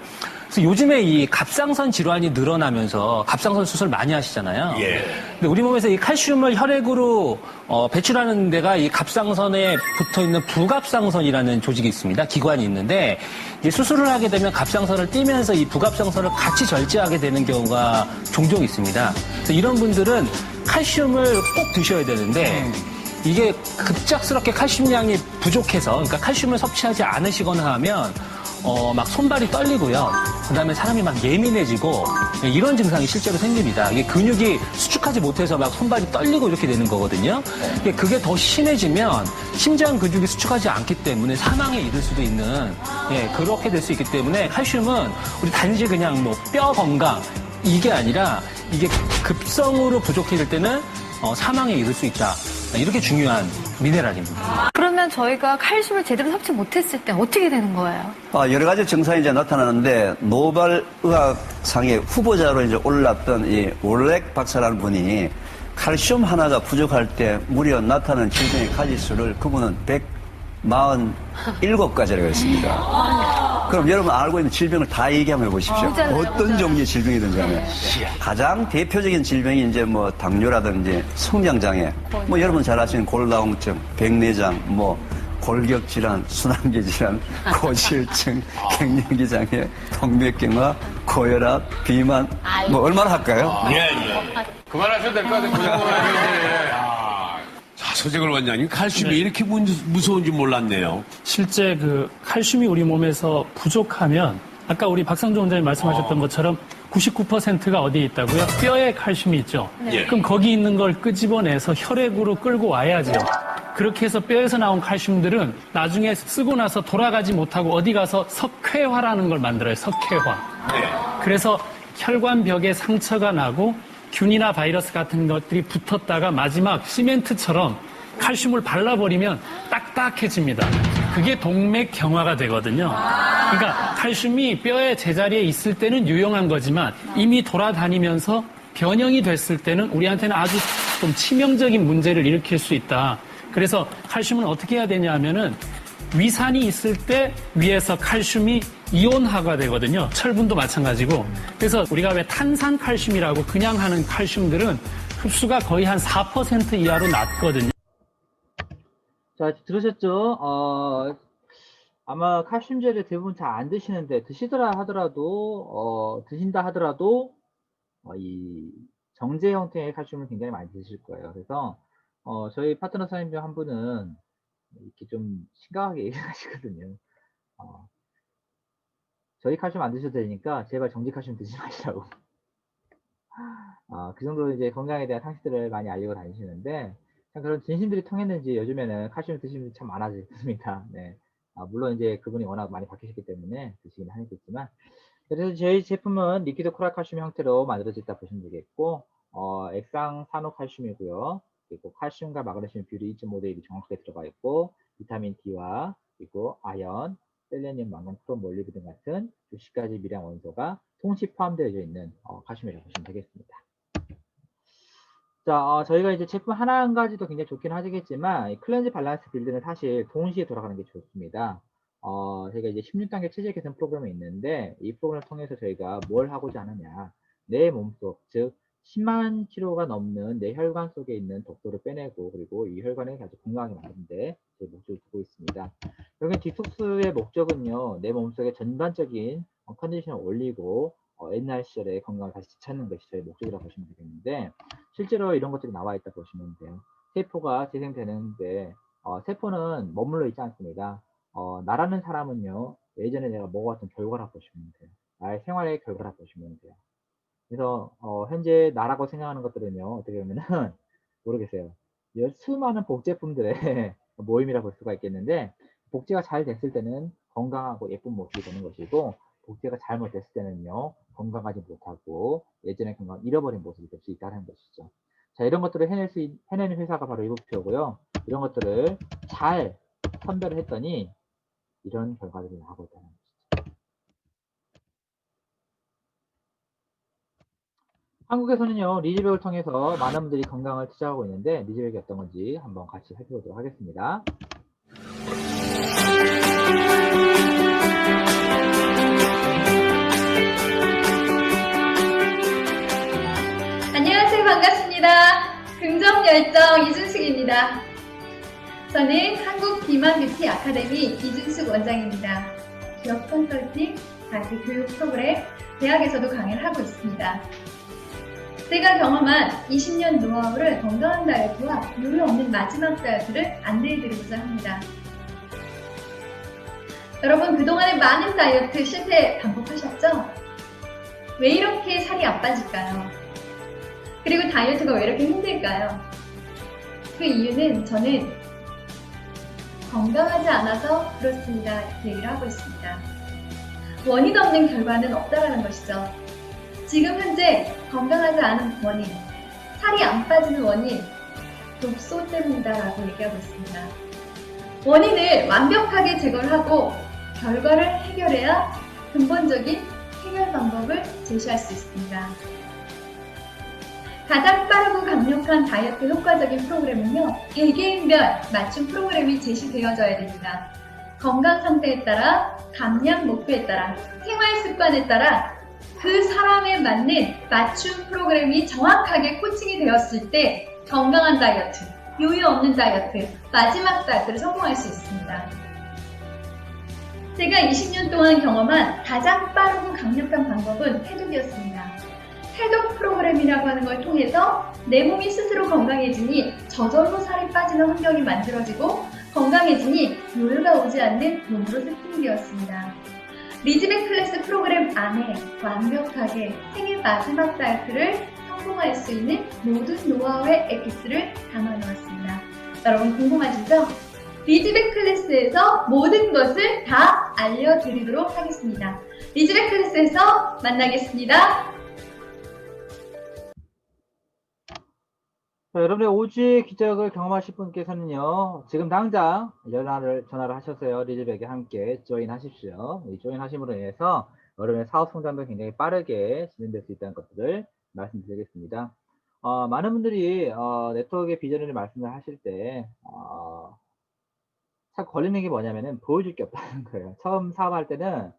그래서 요즘에 이 갑상선 질환이 늘어나면서 갑상선 수술 많이 하시잖아요. 예. 근데 우리 몸에서 이 칼슘을 혈액으로 배출하는 데가 이 갑상선에 붙어 있는 부갑상선이라는 조직이 있습니다. 기관이 있는데 이제 수술을 하게 되면 갑상선을 띄면서 이 부갑상선을 같이 절제하게 되는 경우가 종종 있습니다. 그래서 이런 분들은 칼슘을 꼭 드셔야 되는데 이게 급작스럽게 칼슘량이 부족해서 그러니까 칼슘을 섭취하지 않으시거나 하면 막 손발이 떨리고요. 그 다음에 사람이 막 예민해지고 이런 증상이 실제로 생깁니다. 이게 근육이 수축하지 못해서 막 손발이 떨리고 이렇게 되는 거거든요. 그게 더 심해지면 심장 근육이 수축하지 않기 때문에 사망에 이를 수도 있는 그렇게 될 수 있기 때문에 칼슘은 우리 단지 그냥 뭐 뼈 건강 이게 아니라 이게 급성으로 부족해질 때는 사망에 이를 수 있다. 이렇게 중요한 미네랄입니다. 그러면 저희가 칼슘을 제대로 섭취 못했을 때 어떻게 되는 거예요? 여러 가지 증상이 이제 나타나는데 노벨 의학상의 후보자로 이제 올랐던 이 월렉 박사라는 분이 칼슘 하나가 부족할 때 무려 나타나는 질병의 가지수를 그분은 147가지라고 했습니다. 그럼 여러분 알고 있는 질병을 다 얘기 한번 해보십시오. 어떤 종류의 질병이든지 간에. 가장 대표적인 질병이 이제 뭐 당뇨라든지 성장장애, 뭐 여러분 잘 아시는 골다공증, 백내장, 뭐 골격질환, 순환계 질환, 고지혈증, 갱년기 장애, 동맥경화, 고혈압, 비만, 뭐 얼마나 할까요? 예. 그만하셔도 될 것 같아요. 그 정도는. 자, 서재걸 원장님, 칼슘이 이렇게 무서운지 몰랐네요. 실제 그 칼슘이 우리 몸에서 부족하면 아까 우리 박상종 원장님 말씀하셨던 것처럼 99%가 어디에 있다고요? 뼈에 칼슘이 있죠. 네. 그럼 거기 있는 걸 끄집어내서 혈액으로 끌고 와야죠. 그렇게 해서 뼈에서 나온 칼슘들은 나중에 쓰고 나서 돌아가지 못하고 어디 가서 석회화라는 걸 만들어요. 석회화. 그래서 혈관벽에 상처가 나고 균이나 바이러스 같은 것들이 붙었다가 마지막 시멘트처럼 칼슘을 발라버리면 딱딱해집니다. 그게 동맥경화가 되거든요. 그러니까 칼슘이 뼈의 제자리에 있을 때는 유용한 거지만 이미 돌아다니면서 변형이 됐을 때는 우리한테는 아주 좀 치명적인 문제를 일으킬 수 있다. 그래서 칼슘은 어떻게 해야 되냐 하면은 위산이 있을 때 위에서 칼슘이 이온화가 되거든요. 철분도 마찬가지고. 그래서 우리가 왜 탄산칼슘이라고 그냥 하는 칼슘들은 흡수가 거의 한 4% 이하로 낮거든요. 자, 들으셨죠? 아마 칼슘제를 대부분 잘 안 드시는데 드신다 하더라도 이 정제 형태의 칼슘을 굉장히 많이 드실 거예요. 그래서 저희 파트너 사장님 중 한 분은 이렇게 좀 심각하게 얘기하시거든요. 저희 칼슘 안 드셔도 되니까 제발 정제 칼슘 드지 마시라고. 그 정도로 이제 건강에 대한 상식들을 많이 알리고 다니시는데, 참 그런 진심들이 통했는지 요즘에는 칼슘을 드시는 분들이 참 많아졌습니다. 네. 물론 이제 그분이 워낙 많이 바뀌셨기 때문에 드시긴 하겠지만, 그래서 저희 제품은 리퀴드 코랄 칼슘 형태로 만들어져 있다 보시면 되겠고, 액상 산호 칼슘이고요. 그리고 칼슘과 마그네슘 비율이 2.5대 1이 정확하게 들어가 있고, 비타민 D와 그리고 아연, 셀레늄, 망간, 크롬, 몰리브덴 같은 60가지 미량 원소가 동시 포함되어 있는 칼슘이라고 보시면 되겠습니다. 자, 저희가 이제 제품 하나 한 가지도 굉장히 좋긴 하겠지만, 이 클렌즈 밸런스 빌드는 사실 동시에 돌아가는 게 좋습니다. 저희가 이제 16단계 체질 개선 프로그램이 있는데, 이 프로그램을 통해서 저희가 뭘 하고자 하느냐. 내 몸속, 즉, 10만 킬로가 넘는 내 혈관 속에 있는 독소를 빼내고, 그리고 이 혈관을 아주 건강하게 만드는데, 제 목적을 두고 있습니다. 여기 디톡스의 목적은요, 내 몸속의 전반적인 컨디션을 올리고, 옛날 시절의 건강을 다시 되찾는 것이 저희 목적이라고 보시면 되겠는데, 실제로 이런 것들이 나와 있다 보시면 돼요. 세포가 재생되는데, 세포는 머물러 있지 않습니다. 나라는 사람은요, 예전에 내가 먹어왔던 결과라고 보시면 돼요. 나의 생활의 결과라고 보시면 돼요. 그래서, 현재 나라고 생각하는 것들은요, 어떻게 보면은, 모르겠어요. 수많은 복제품들의 모임이라고 볼 수가 있겠는데, 복제가 잘 됐을 때는 건강하고 예쁜 모습이 되는 것이고, 복제가 잘못됐을 때는요, 건강하지 못하고, 예전의 건강 잃어버린 모습이 될 수 있다는 것이죠. 자, 이런 것들을 해내는 회사가 바로 이북표고요. 이런 것들을 잘 선별을 했더니, 이런 결과들이 나오고 있다는 거죠. 한국에서는요, 리즈백을 통해서 많은 분들이 건강을 투자하고 있는데, 리즈백이 어떤 건지 한번 같이 살펴보도록 하겠습니다. 안녕하세요. 반갑습니다. 긍정열정 이준숙입니다. 저는 한국 비만 뷰티 아카데미 이준숙 원장입니다. 기업 컨설팅, 다시 교육 프로그램, 대학에서도 강의를 하고 있습니다. 제가 경험한 20년 노하우를 건강한 다이어트와 요요 없는 마지막 다이어트를 안내해드리고자 합니다. 여러분, 그동안에 많은 다이어트 실패 반복하셨죠? 왜 이렇게 살이 안 빠질까요? 그리고 다이어트가 왜 이렇게 힘들까요? 그 이유는 저는 건강하지 않아서 그렇습니다. 이렇게 얘기를 하고 있습니다. 원인 없는 결과는 없다라는 것이죠. 지금 현재 건강하지 않은 원인, 살이 안 빠지는 원인, 독소 때문이다라고 얘기하고 있습니다. 원인을 완벽하게 제거를 하고 결과를 해결해야 근본적인 해결 방법을 제시할 수 있습니다. 가장 빠르고 강력한 다이어트 효과적인 프로그램은요, 개개인별 맞춤 프로그램이 제시되어져야 됩니다. 건강 상태에 따라, 감량 목표에 따라, 생활 습관에 따라 그 사람에 맞는 맞춤 프로그램이 정확하게 코칭이 되었을 때 건강한 다이어트, 요요 없는 다이어트, 마지막 다이어트를 성공할 수 있습니다. 제가 20년 동안 경험한 가장 빠르고 강력한 방법은 해독이었습니다. 해독 프로그램이라고 하는 걸 통해서 내 몸이 스스로 건강해지니 저절로 살이 빠지는 환경이 만들어지고 건강해지니 요요가 오지 않는 몸으로 세팅되었습니다. 리즈백 클래스 프로그램 안에 완벽하게 생애 마지막 다이어트를 성공할 수 있는 모든 노하우의 에피스를 담아놓았습니다. 여러분 궁금하시죠? 리즈백 클래스에서 모든 것을 다 알려드리도록 하겠습니다. 리즈백 클래스에서 만나겠습니다. 자, 여러분의 오주의 기적을 경험하실 분께서는요, 지금 당장 전화를 하셔서요, 리즈백에 함께 조인 하십시오. 이 조인 하심으로 인해서 여러분의 사업 성장도 굉장히 빠르게 진행될 수 있다는 것들을 말씀드리겠습니다. 많은 분들이 네트워크의 비전을 말씀을 하실 때, 참 걸리는 게 뭐냐면은 보여줄 게 없다는 거예요. 처음 사업할 때는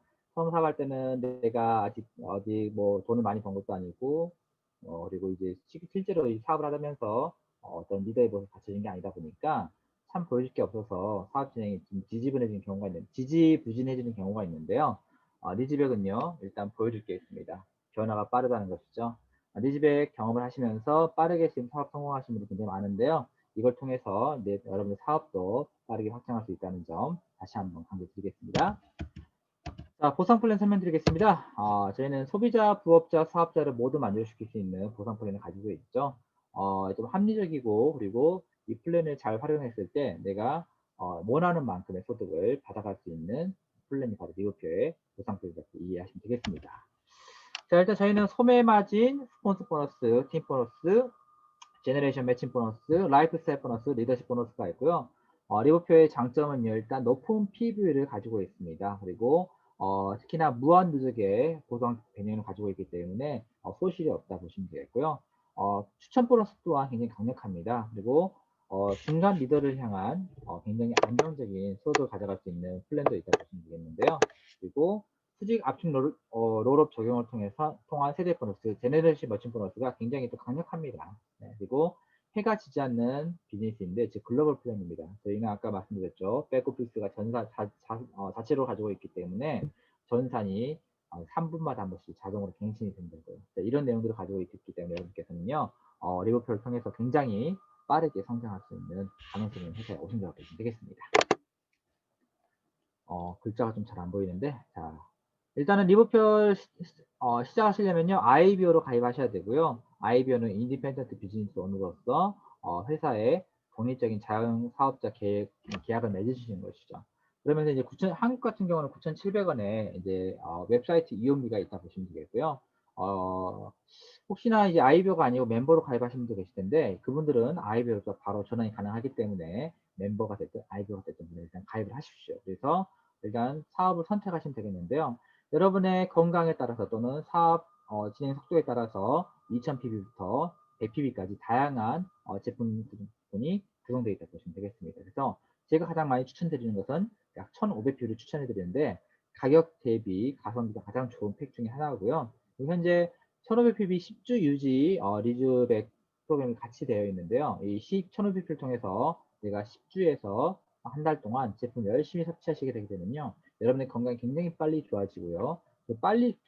내가 아직 어디 뭐 돈을 많이 번 것도 아니고, 그리고 이제 실제로 이 사업을 하면서 어떤 리더의 모습을 갖춰진 게 아니다 보니까 참 보여줄 게 없어서 사업 진행이 좀 지지부진해지는 경우가 있는데요. 리즈백은요, 일단 보여줄 게 있습니다. 변화가 빠르다는 것이죠. 리즈백 경험을 하시면서 빠르게 지금 사업 성공하신 분들이 굉장히 많은데요. 이걸 통해서 여러분의 사업도 빠르게 확장할 수 있다는 점 다시 한번 강조드리겠습니다. 자, 보상 플랜 설명드리겠습니다. 저희는 소비자, 부업자, 사업자를 모두 만족시킬 수 있는 보상 플랜을 가지고 있죠. 좀 합리적이고, 그리고 이 플랜을 잘 활용했을 때 내가 원하는 만큼의 소득을 받아갈 수 있는 플랜이 바로 리오표의 보상 플랜이라고 이해하시면 되겠습니다. 자, 일단 저희는 소매 마진, 스폰서 보너스, 팀 보너스, 제너레이션 매칭 보너스, 라이프 스타일 보너스, 리더십 보너스가 있고요. 리오표의 장점은요, 일단 높은 PV를 가지고 있습니다. 그리고 특히나 무한 누적의 보상 개념을 가지고 있기 때문에 소실이 없다 보시면 되겠고요. 추천 보너스 또한 굉장히 강력합니다. 그리고 중간 리더를 향한 굉장히 안정적인 소득을 가져갈 수 있는 플랜도 있다고 보시면 되겠는데요. 그리고 수직 압축 롤업 적용을 통한 세대 보너스, 제네레이션 머친 보너스가 굉장히 또 강력합니다. 네, 그리고 해가 지지 않는 비즈니스인데, 즉 글로벌 플랜입니다. 저희는 아까 말씀드렸죠. 백오피스가 자체로 가지고 있기 때문에 전산이 3분마다 한 번씩 자동으로 갱신이 된다고요. 자, 이런 내용들을 가지고 있기 때문에 여러분께서는요, 리오표를 통해서 굉장히 빠르게 성장할 수 있는 가능성이 있는 회사에 오신다고 보시면 되겠습니다. 글자가 좀 잘 안 보이는데, 자, 일단은 리오표 시작하시려면요, IBO로 가입하셔야 되고요. IBO는 인디펜던트 비즈니스 오너로서 회사의 독립적인 자영사업자 계약을 맺으시는 것이죠. 그러면서 이제 한국 같은 경우는 9,700원에 이제 웹사이트 이용료가 있다 보시면 되겠고요. 혹시나 이제 IBO가 아니고 멤버로 가입하시는 분도 계실 텐데, 그분들은 IBO로 바로 전환이 가능하기 때문에 멤버가 됐든 IBO가 됐든 일단 가입을 하십시오. 그래서 일단 사업을 선택하시면 되겠는데요. 여러분의 건강에 따라서 또는 사업 진행 속도에 따라서 2000pb부터 100pb까지 다양한 제품군이 구성되어 있다고 보시면 되겠습니다. 그래서 제가 가장 많이 추천드리는 것은 약 1500pb를 추천해 드리는데, 가격 대비 가성비가 가장 좋은 팩 중에 하나고요. 현재 1500pb 10주 유지 리즈백 프로그램이 같이 되어 있는데요. 이 1500pb를 통해서 내가 10주에서 한 달 동안 제품 열심히 섭취하시게 되게 되면요, 여러분의 건강이 굉장히 빨리 좋아지고요, 빨리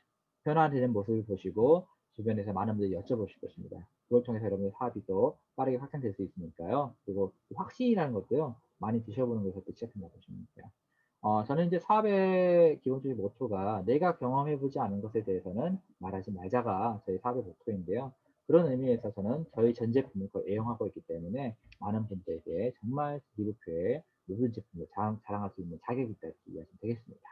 변화되는 모습을 보시고 주변에서 많은 분들이 여쭤보실 것입니다. 그걸 통해서 여러분의 사업이 또 빠르게 확장될 수 있으니까요. 그리고 확신이라는 것도요, 많이 드셔보는 것에서 시작한다고 보시면 돼요. 저는 이제 사업의 기본적인 모토가 내가 경험해보지 않은 것에 대해서는 말하지 말자가 저희 사업의 모토인데요. 그런 의미에서 저는 저희 전 제품을 거의 애용하고 있기 때문에 많은 분들에게 정말 리뷰표의 모든 제품을 자랑할 수 있는 자격이 있다 이렇게 이해하시면 되겠습니다.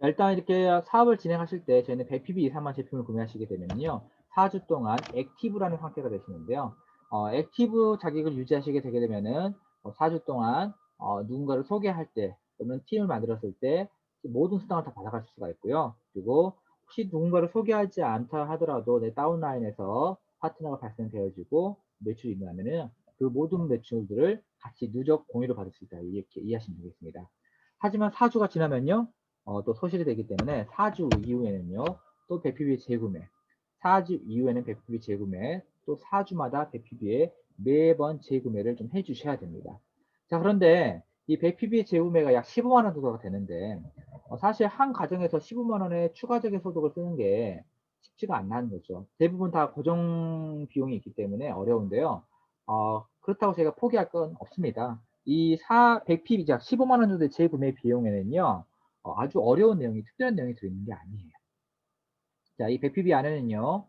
일단 이렇게 사업을 진행하실 때 저희는 100pb 이상만 제품을 구매하시게 되면요, 4주 동안 액티브라는 상태가 되시는데요. 액티브 자격을 유지하시게 되게 되면은 4주 동안 누군가를 소개할 때 또는 팀을 만들었을 때 모든 수당을 다 받아갈 수가 있고요. 그리고 혹시 누군가를 소개하지 않다 하더라도 내 다운라인에서 파트너가 발생되어지고 매출이 일어나면은 그 모든 매출들을 같이 누적 공유를 받을 수 있다 이렇게 이해하시면 되겠습니다. 하지만 4주가 지나면요, 또 소실이 되기 때문에 4주 이후에는요, 또 100pb 재구매, 4주 이후에는 100pb 재구매, 또 4주마다 100pb에 매번 재구매를 좀 해주셔야 됩니다. 자, 그런데 이 100pb 재구매가 약 15만 원 정도가 되는데, 사실 한 가정에서 15만 원의 추가적인 소득을 쓰는 게 쉽지가 않다는 거죠. 대부분 다 고정 비용이 있기 때문에 어려운데요. 그렇다고 제가 포기할 건 없습니다. 이 100pb 약 15만 원 정도의 재구매 비용에는요, 아주 어려운 내용이, 특별한 내용이 들어있는 게 아니에요. 자, 이 100pb 안에는요,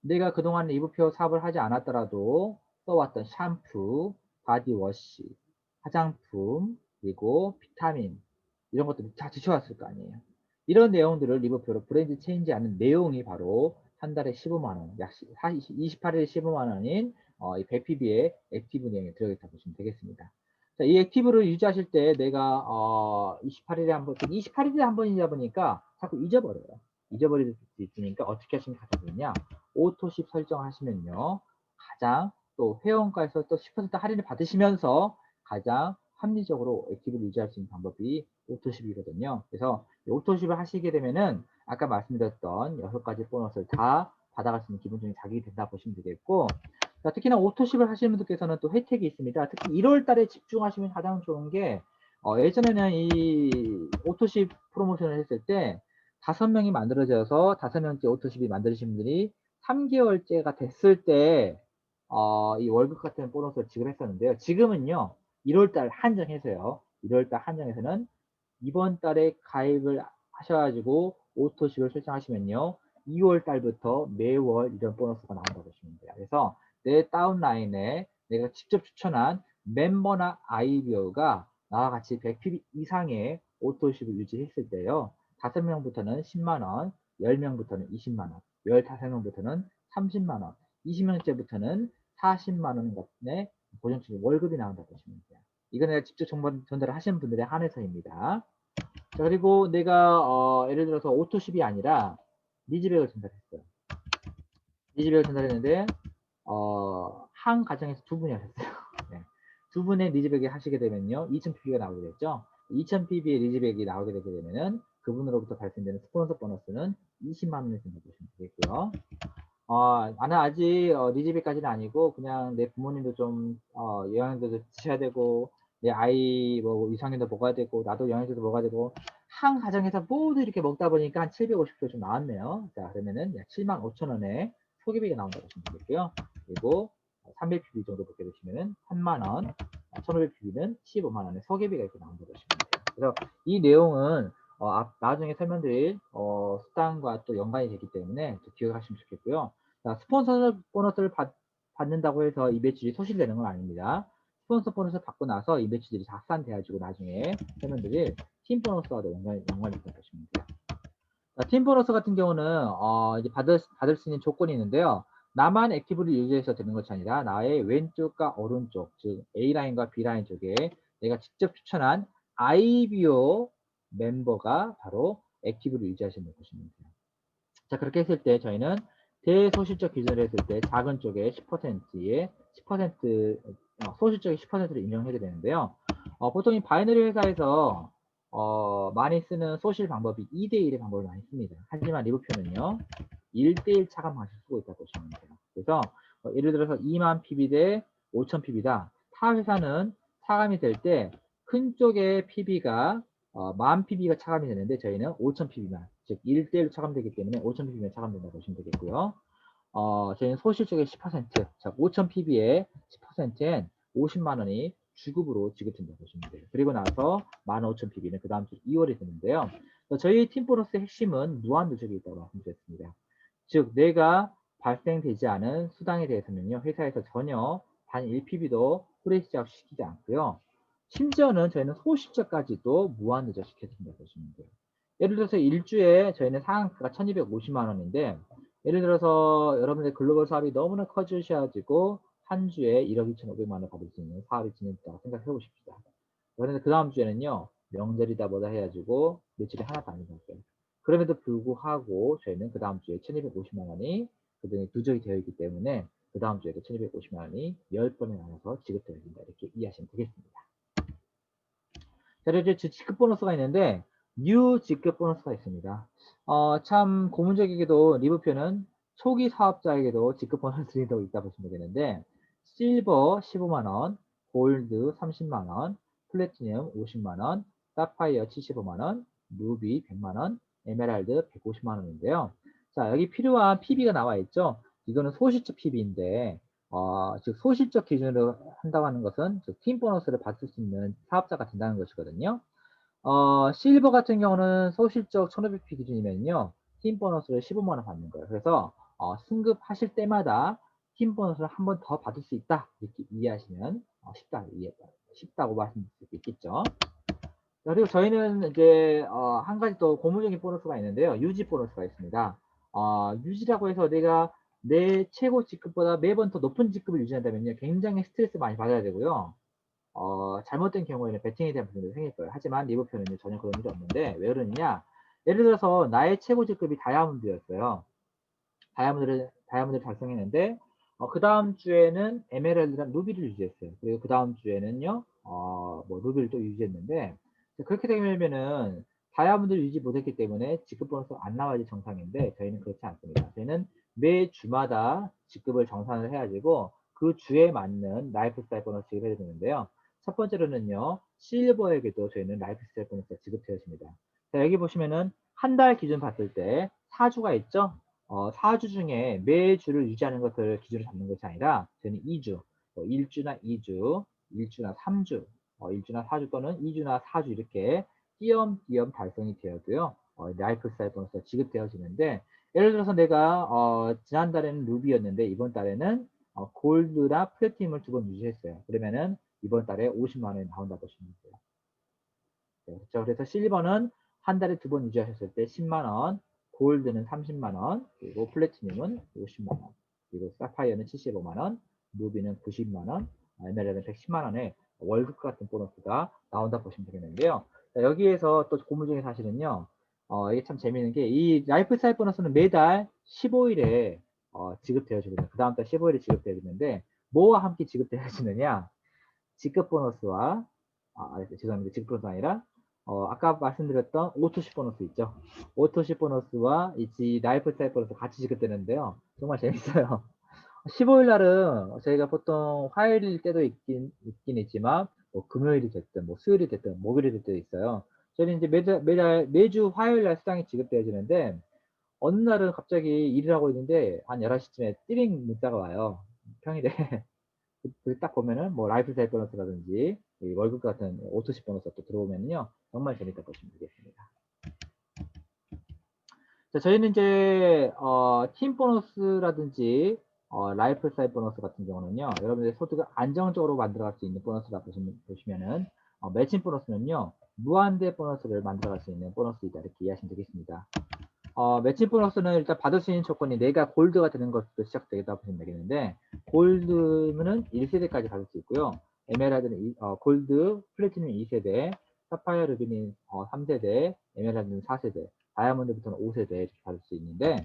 내가 그동안 리뷰표 사업을 하지 않았더라도 써왔던 샴푸, 바디워시, 화장품, 그리고 비타민, 이런 것들을 다 드셔왔을 거 아니에요. 이런 내용들을 리뷰표로 브랜드 체인지하는 내용이 바로 한 달에 15만원, 약 28일에 15만원인 이 100pb의 액티브 내용이 들어있다고 보시면 되겠습니다. 자, 이 액티브를 유지하실 때 내가 28일에 한 번, 28일에 한 번이다 보니까 자꾸 잊어버려요. 잊어버릴 수 있으니까 어떻게 하시면 가장 좋냐? 오토십 설정하시면요, 가장 또 회원가에서 또 10% 할인을 받으시면서 가장 합리적으로 액티브를 유지할 수 있는 방법이 오토십이거든요. 그래서 오토십을 하시게 되면은 아까 말씀드렸던 6가지 보너스를 다 받아갈 수 있는 기본적인 자격이 된다 보시면 되겠고, 자, 특히나 오토십을 하시는 분들께서는 또 혜택이 있습니다. 특히 1월 달에 집중하시면 가장 좋은 게, 예전에는 이 오토십 프로모션을 했을 때 5명이 만들어져서 5명째 오토십이 만드신 분들이 3개월째가 됐을 때 이 월급 같은 보너스를 지급했었는데요. 지금은요, 1월달 한정해서요. 1월달 한정해서는 이번 달에 가입을 하셔가지고 오토십을 설정하시면요. 2월 달부터 매월 이런 보너스가 나온다고 보시면 돼요. 그래서 내 다운라인에 내가 직접 추천한 멤버나 아이디어가 나와 같이 100pb 이상의 오토십을 유지했을 때요. 5명부터는 10만원, 10명부터는 20만원, 15명부터는 30만원, 20명째부터는 40만원의 고정적인 월급이 나온다고 보시면 돼요. 이건 내가 직접 전달을 하신 분들에 한해서입니다. 자, 그리고 내가 예를 들어서 오토십이 아니라 니즈백을 전달했어요. 니즈백을 전달했는데 한 가정에서 두 분이 하셨어요. 네. 두 분의 니즈백이 하시게 되면요, 2000pb가 나오게 됐죠. 2000pb의 니즈백이 나오게 되게 되면은 그분으로부터 발생되는 스폰서 보너스는 20만 원을 준다고 보시면 되겠고요. 나는 아직 니즈백까지는 아니고 그냥 내 부모님도 좀 영양제도 드셔야 되고 내 아이 뭐 유산균도 먹어야 되고 나도 영양제도 먹어야 되고 한 가정에서 모두 이렇게 먹다 보니까 한 750kg 좀 나왔네요. 자, 그러면은 약 75,000원에 소개비가 나온다고 보시면 되겠고요. 그리고 300pb 정도 먹게 되시면은 3만원, 1500pb는 15만원의 소개비가 이렇게 나온다고 보시면 돼요. 그래서 이 내용은 나중에 설명드릴 수당과 또 연관이 되기 때문에 기억하시면 좋겠고요. 자, 스폰서 보너스를 받는다고 해서 이 매출이 소실되는 건 아닙니다. 스폰서 보너스를 받고 나서 이 매출들이 작산돼가지고 나중에 설명드릴 팀 보너스와도 연관이 있다고 보시면 돼요. 자, 팀 보너스 같은 경우는 이제 받을 수 있는 조건이 있는데요. 나만 액티브를 유지해서 되는 것이 아니라 나의 왼쪽과 오른쪽, 즉 A라인과 B라인 쪽에 내가 직접 추천한 IBO 멤버가 바로 액티브를 유지하시는 것입니다 자, 그렇게 했을 때 저희는 대소실적 기준을 했을 때 작은 쪽에 10%의 10% 소실적인 10%를 인정해야 되는데요. 보통 이 바이너리 회사에서 많이 쓰는 소실 방법이 2대1의 방법을 많이 씁니다. 하지만 리브표는요 1대1 차감 방식을 쓰고 있다고 보시면 돼요. 그래서 예를 들어서 2만 pb 대 5천 pb다. 타 회사는 차감이 될 때 큰 쪽의 pb가 1000pb가 차감이 되는데 저희는 5000pb만, 즉 1대1로 차감되기 때문에 5000pb만 차감된다고 보시면 되겠고요. 저희는 소실적의 10%, 즉 5000pb의 10%엔 50만 원이 주급으로 지급된다고 보시면 돼요. 그리고 나서 15000pb는 그 다음 주 2월에 되는데요. 저희 팀 보너스의 핵심은 무한 누적이 있다고 말씀드렸습니다. 즉 내가 발생되지 않은 수당에 대해서는요, 회사에서 전혀 단 1pb도 후레시 시키지 않고요. 심지어는 저희는 소실적까지도 무한 누적 시켜준다고 보시면 돼요. 예를 들어서 일주에 저희는 상한가가 1250만 원인데 예를 들어서 여러분들 글로벌 사업이 너무나 커지셔가지고 한 주에 1억 2,500만 원 받을 수 있는 사업이 진행됐다고 생각해 보십시다. 그런데 그 다음 주에는요, 명절이다 뭐다 해가지고 매출이 하나도 안 일어났어요. 그럼에도 불구하고 저희는 그 다음 주에 1250만 원이 그동안 누적이 되어 있기 때문에 그 다음 주에도 1250만 원이 10번에 나눠서 지급되어야 된다. 이렇게 이해하시면 되겠습니다. 자, 이제 지급 보너스가 있는데 뉴 지급 보너스가 있습니다. 참 고문적이게도 리브표는 초기 사업자에게도 지급 보너스가 있다 보시면 되는데 실버 15만원, 골드 30만원, 플래티넘 50만원, 사파이어 75만원, 루비 100만원, 에메랄드 150만원인데요. 자, 여기 필요한 PB가 나와 있죠. 이거는 소실적 PB인데 즉 소실적 기준으로 한다고 하는 것은 팀 보너스를 받을 수 있는 사업자가 된다는 것이거든요. 실버 같은 경우는 소실적 1500p 기준이면요, 팀 보너스를 15만 원 받는 거예요. 그래서 승급하실 때마다 팀 보너스를 한 번 더 받을 수 있다, 이렇게 이해하시면 쉽다고 말씀드릴 수 있겠죠. 자, 그리고 저희는 이제 한 가지 또 고무적인 보너스가 있는데요, 유지 보너스가 있습니다. 유지라고 해서 내가 내 최고 직급보다 매번 더 높은 직급을 유지한다면요, 굉장히 스트레스 많이 받아야 되고요. 잘못된 경우에는 배팅에 대한 문제도 생길 거예요. 하지만 리버표는 전혀 그런 일이 없는데 왜 그러느냐? 예를 들어서 나의 최고 직급이 다이아몬드였어요. 다이아몬드를 달성했는데 그 다음 주에는 에메랄드랑 루비를 유지했어요. 그리고 그 다음 주에는요, 뭐 루비를 또 유지했는데 그렇게 되면은 다이아몬드를 유지 못했기 때문에 직급 보너스가 안 나와야지 정상인데 저희는 그렇지 않습니다. 저희는 매 주마다 직급을 정산을 해가지고 그 주에 맞는 라이프 스타일 보너스 지급해야 되는데요. 첫 번째로는요, 실버에게도 저희는 라이프 스타일 보너스가 지급되어집니다. 자, 여기 보시면은 한 달 기준 봤을 때 4주가 있죠? 4주 중에 매주를 유지하는 것을 기준으로 잡는 것이 아니라 저희는 2주, 1주나 2주, 1주나 3주, 1주나 4주 또는 2주나 4주 이렇게 띄엄띄엄 달성이 되어도요, 라이프스타일 보너스가 지급되어지는데, 예를 들어서 내가 지난달에는 루비였는데 이번 달에는 골드나 플래티넘을 2번 유지했어요. 그러면은 이번 달에 50만 원이 나온다 보시면 돼요. 네, 그렇죠. 그래서 실버는 한 달에 2번 유지하셨을 때 10만 원, 골드는 30만 원, 그리고 플래티넘은 50만 원, 그리고 사파이어는 75만 원, 루비는 90만 원, 에메랄드는 110만 원의 월급 같은 보너스가 나온다 보시면 되겠는데요. 자, 여기에서 또 고물 중에 사실은요, 이게 참 재미있는 게 이 라이프스타일 보너스는 매달 15일에 지급되어지거든요. 그 다음 달 15일에 지급되어지는데 뭐와 함께 지급되어지느냐? 직급 보너스와 죄송합니다. 직급 보너스가 아니라 아까 말씀드렸던 오토시 보너스 있죠. 오토시 보너스와 이 라이프스타일 보너스 같이 지급되는데요. 정말 재밌어요. 15일 날은 저희가 보통 화요일일 때도 있긴 있지만 뭐 금요일이 됐든 뭐 수요일이 됐든 목요일이 될 때도 있어요. 저희는 이제 매주 화요일 날 수당이 지급되어지는데 어느 날은 갑자기 일을 하고 있는데 한 11시쯤에 띠링 문자가 와요. 평일에. 딱 보면은 뭐 라이프스타일 보너스라든지 이 월급 같은 오토시 보너스가 또 들어오면요 정말 재밌다 보시면 되겠습니다. 자, 저희는 이제 팀 보너스라든지 라이프스타일 보너스 같은 경우는요 여러분들의 소득을 안정적으로 만들어갈 수 있는 보너스라 보시면은 매칭 보너스는요 무한대 보너스를 만들어갈 수 있는 보너스이다 이렇게 이해하시면 되겠습니다. 매칭 보너스는 일단 받을 수 있는 조건이 내가 골드가 되는 것부터 시작되겠다 보시면 되겠는데 골드는 1세대까지 받을 수 있고요. 에메랄드는 골드, 플래티넘 2세대, 사파이어 루비는 3세대, 에메랄드는 4세대, 다이아몬드부터는 5세대 이렇게 받을 수 있는데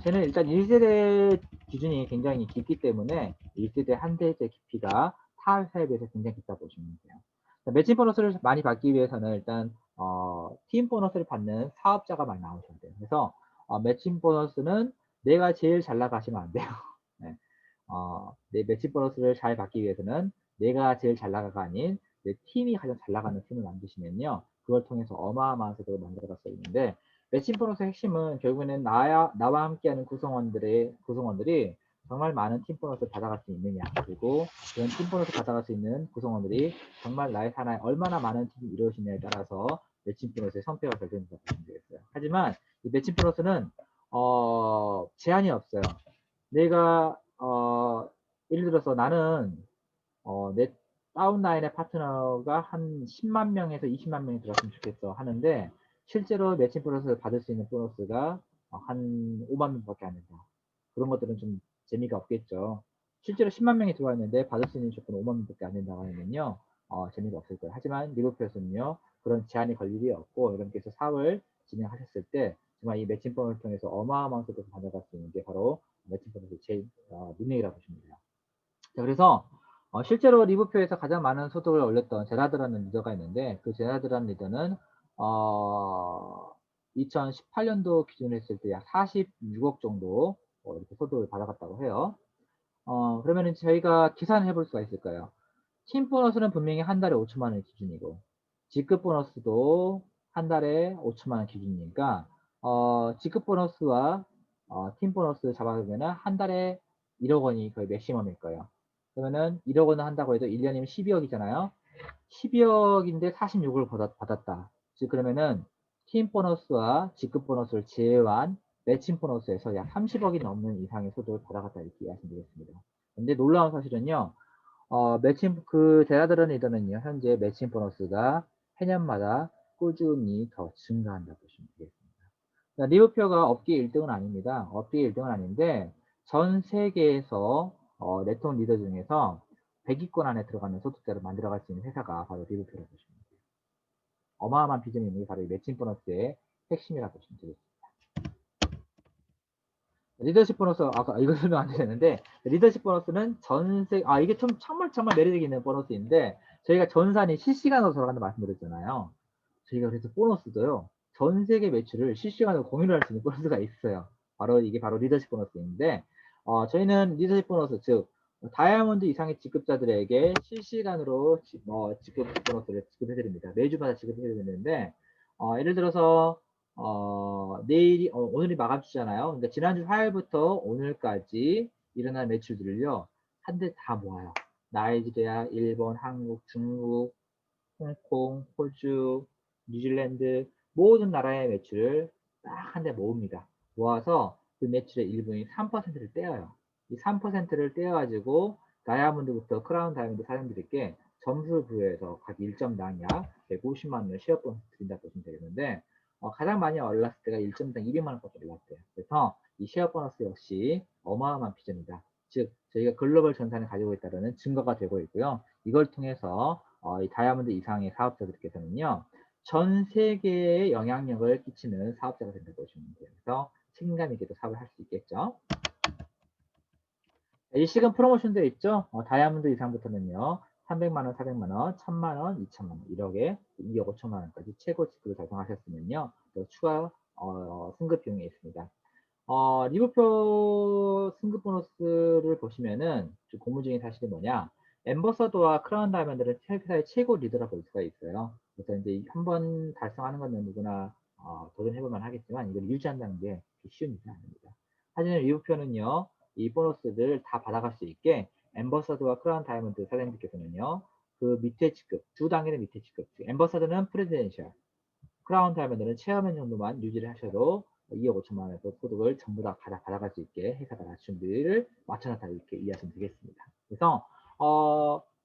저는 일단 1세대 기준이 굉장히 깊기 때문에 1세대 한 대의 깊이가 타사에 비해서 굉장히 깊다 보시면 돼요. 매칭 보너스를 많이 받기 위해서는 일단 팀 보너스를 받는 사업자가 많이 나오셔야 돼요. 그래서 매칭 보너스는 내가 제일 잘 나가시면 안 돼요. 네. 내 매칭 보너스를 잘 받기 위해서는 내가 제일 잘 나가가 아닌 내 팀이 가장 잘 나가는 팀을 만드시면요. 그걸 통해서 어마어마한 세도를 만들어갈 수 있는데 매칭 보너스의 핵심은 결국에는 나와 함께하는 구성원들이 정말 많은 팀 보너스를 받아갈 수 있느냐 그리고 그런 팀 보너스를 받아갈 수 있는 구성원들이 정말 나의 산하에 얼마나 많은 팀이 이루어지냐에 따라서 매칭 보너스의 성패가 결정된다고 보시면 되겠어요. 하지만 이 매칭 보너스는 제한이 없어요. 내가 예를 들어서 나는 내 다운라인의 파트너가 한 10만 명에서 20만 명이 들어갔으면 좋겠어 하는데 실제로 매칭 보너스를 받을 수 있는 보너스가 한 5만 명밖에 안 된다. 그런 것들은 좀 재미가 없겠죠. 실제로 10만 명이 들어왔는데 받을 수 있는 조건 5만 명밖에 안 된다고 하면요 재미가 없을 거예요. 하지만 리버표에서는요 그런 제한이 걸 일이 없고 여러분께서 사업을 진행하셨을 때 정말 이 매칭 보너스를 통해서 어마어마한 소득을 받아갈 수 있는 게 바로 매칭 보너스의 제일 능력이라고 보시면 돼요. 자, 그래서 실제로 리브표에서 가장 많은 소득을 올렸던 제라드라는 리더가 있는데 그 제라드라는 리더는 2018년도 기준으로 했을 때 약 46억 정도 이렇게 소득을 받아갔다고 해요. 그러면 저희가 계산을 해볼 수가 있을 까요? 팀 보너스는 분명히 한 달에 5천만 원 기준이고 직급 보너스도 한 달에 5천만 원 기준이니까 직급 보너스와 팀 보너스 잡아보면 한 달에 1억 원이 거의 맥시멈일 거예요. 그러면은 1억 원을 한다고 해도 1년이면 12억이잖아요. 12억인데 46을 받았다. 즉 그러면은 팀 보너스와 직급 보너스를 제외한 매칭 보너스에서 약 30억이 넘는 이상의 소득을 받아갔다 이렇게 이해하시면 되겠습니다. 근데 놀라운 사실은요. 데라드런 리더는요, 현재 매칭 보너스가 해년마다 꾸준히 더 증가한다 보시면 되겠습니다. 리브표가 업계 1등은 아닙니다. 업계 1등은 아닌데, 전 세계에서, 네트워크 리더 중에서 100위권 안에 들어가는 소득자를 만들어갈 수 있는 회사가 바로 리브표라고 보시면 돼요. 어마어마한 비전이 있는 게 바로 이 매칭 보너스의 핵심이라고 보시면 되겠습니다. 리더십 보너스, 아까 이거 설명 안 드렸는데, 리더십 보너스는 이게 정말 매력이 있는 보너스인데, 저희가 전산이 실시간으로 돌아간다 말씀드렸잖아요. 저희가 그래서 보너스도요, 전 세계 매출을 실시간으로 공유를 할 수 있는 보너스가 있어요. 이게 바로 리더십 보너스인데, 저희는 리더십 보너스, 즉, 다이아몬드 이상의 직급자들에게 실시간으로 직급 보너스를 지급해드립니다. 매주마다 지급해드리는데, 예를 들어서, 오늘이 마감주잖아요. 그러니까 지난주 화요일부터 오늘까지 일어난 매출들을요, 한 대 다 모아요. 나이지리아, 일본, 한국, 중국, 홍콩, 호주, 뉴질랜드 모든 나라의 매출을 딱 한 대 모읍니다. 모아서 그 매출의 일부인 3%를 떼어요. 이 3%를 떼어가지고 다이아몬드부터 크라운 다이아몬드 사장들에게 점수를 부여해서 각 1점당 약 150만 원을 시업 보너스 드린다고 보시면 되겠는데 가장 많이 올랐을 때가 1점당 200만 원까지 올랐대요. 그래서 이 시업 보너스 역시 어마어마한 비전이다. 즉 저희가 글로벌 전산을 가지고 있다는 증거가 되고 있고요. 이걸 통해서 이 다이아몬드 이상의 사업자들께서는요. 전 세계에 영향력을 끼치는 사업자가 된다고 보시면 돼요. 그래서 책임감 있게도 사업을 할 수 있겠죠. 일시금 프로모션 되어 있죠. 다이아몬드 이상부터는요. 300만원, 400만원, 1000만원, 2000만원, 1억에 2억 5천만원까지 최고 직급을 달성하셨으면요. 또 추가 승급 비용이 있습니다. 리브표 승급 보너스를 보시면은 고무적인 사실이 뭐냐. 엠버서더와 크라운 다이아몬드는 회사의 최고 리더라 볼 수가 있어요. 그래서 이제 한번 달성하는 건 누구나 도전해볼만 하겠지만 이걸 유지한다는 게 쉬운 일이 아닙니다. 하지만 리브표는요. 이 보너스들 다 받아갈 수 있게 엠버서더와 크라운 다이아몬드 사장님께서는요. 그 밑에 직급, 두 단계는 밑에 직급. 엠버서더는 프레지덴셜, 크라운 다이아몬드는 체어맨 정도만 유지를 하셔도 2억 5천만 원의 소득을 전부 다 받아갈 수 있게 회사가 낮춘비를 맞춰놨다 이렇게 이해하시면 되겠습니다. 그래서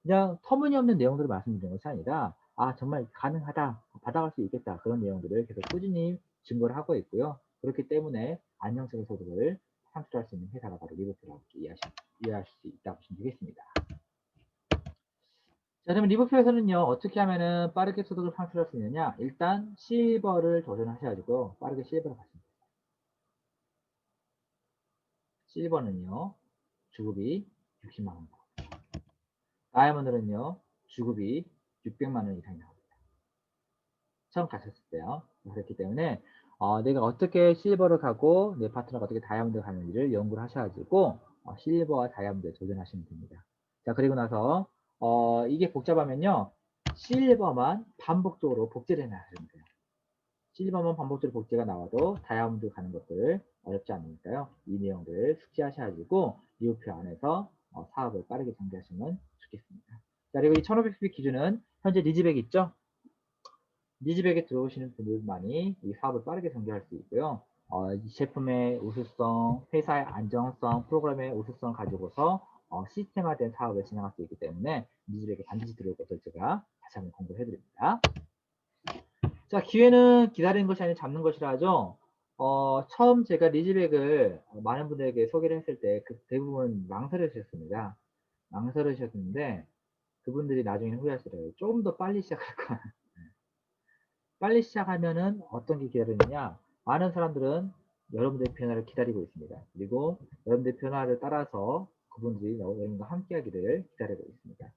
그냥 터무니없는 내용들을 말씀드리는 것이 아니라 정말 가능하다, 받아갈 수 있겠다 그런 내용들을 계속 꾸준히 증거를 하고 있고요. 그렇기 때문에 안정적인 소득을 창출할 수 있는 회사가 바로 리브표라고 이해하실 수 있다고 보시면 되겠습니다. 자, 그러면 리브표에서는요, 어떻게 하면은 빠르게 소득을 창출할 수 있느냐? 일단, 실버를 도전하셔가지고, 빠르게 실버를 가시면 돼요. 실버는요, 주급이 60만원. 다이아몬드는요, 주급이 600만원 이상이 나옵니다. 처음 가셨을 때요. 그렇기 때문에, 내가 어떻게 실버를 가고, 내 파트너가 어떻게 다이아몬드를 가는지를 연구를 하셔가지고, 실버와 다이아몬드에 도전하시면 됩니다. 자, 그리고 나서, 이게 복잡하면요. 실버만 반복적으로 복제를 해놔주면 돼요. 실버만 반복적으로 복제가 나와도 다이아몬드 가는 것들 어렵지 않으니까요. 이 내용들 숙지하셔가지고 리브표 안에서 사업을 빠르게 전개하시면 좋겠습니다. 자, 그리고 이 1500습 기준은 현재 니즈백 있죠? 니즈백에 들어오시는 분들만이 이 사업을 빠르게 전개할 수 있고요. 이 제품의 우수성, 회사의 안정성, 프로그램의 우수성 가지고서 시스템화된 사업을 진행할 수 있기 때문에 니즈백에 반드시 들어올 것을 제가 다시 한번 공부해 드립니다. 자, 기회는 기다리는 것이 아니라 잡는 것이라 하죠. 처음 제가 리즈백을 많은 분들에게 소개를 했을 때 대부분 망설여주셨습니다. 망설여주셨는데 그분들이 나중에 후회하시더라고요. 조금 더 빨리 시작할 거야. 빨리 시작하면은 어떤 게 기다리느냐. 많은 사람들은 여러분들의 변화를 기다리고 있습니다. 그리고 여러분들의 변화를 따라서 그분들이 여러분과 함께 하기를 기다리고 있습니다.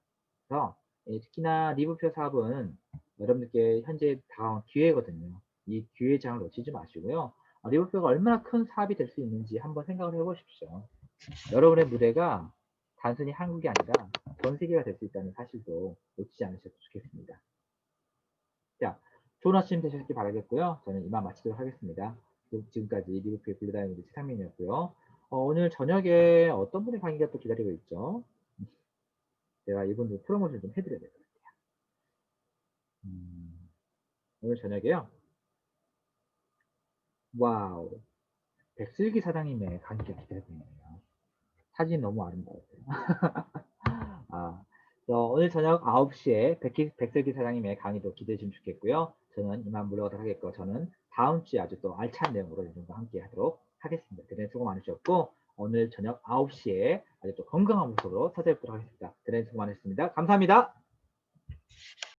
그래서 특히나 리브표 사업은 여러분들께 현재 다가온 기회거든요. 이 기회장을 놓치지 마시고요. 리브표가 얼마나 큰 사업이 될 수 있는지 한번 생각을 해보십시오. 여러분의 무대가 단순히 한국이 아니라 전 세계가 될 수 있다는 사실도 놓치지 않으셔도 좋겠습니다. 자, 좋은 아침 되셨길 바라겠고요. 저는 이만 마치도록 하겠습니다. 지금까지 리브표의 블루다이아몬드 최상민이었고요. 오늘 저녁에 어떤 분의 강의가 또 기다리고 있죠? 제가 이분들 프로모션 좀 해드려야 될 것 같아요. 오늘 저녁에요. 와우. 백슬기 사장님의 강의가 기다리고 있네요. 사진 너무 아름다워요. 오늘 저녁 9시에 백슬기 사장님의 강의도 기대해 주시면 좋겠고요. 저는 이만 물러가도록 하겠고, 저는 다음 주에 아주 또 알찬 내용으로 여러분과 함께 하도록 하겠습니다. 대단히 수고 많으셨고, 오늘 저녁 9시에 아주 또 건강한 모습으로 찾아뵙도록 하겠습니다. 대단히 수고 많으셨습니다. 감사합니다.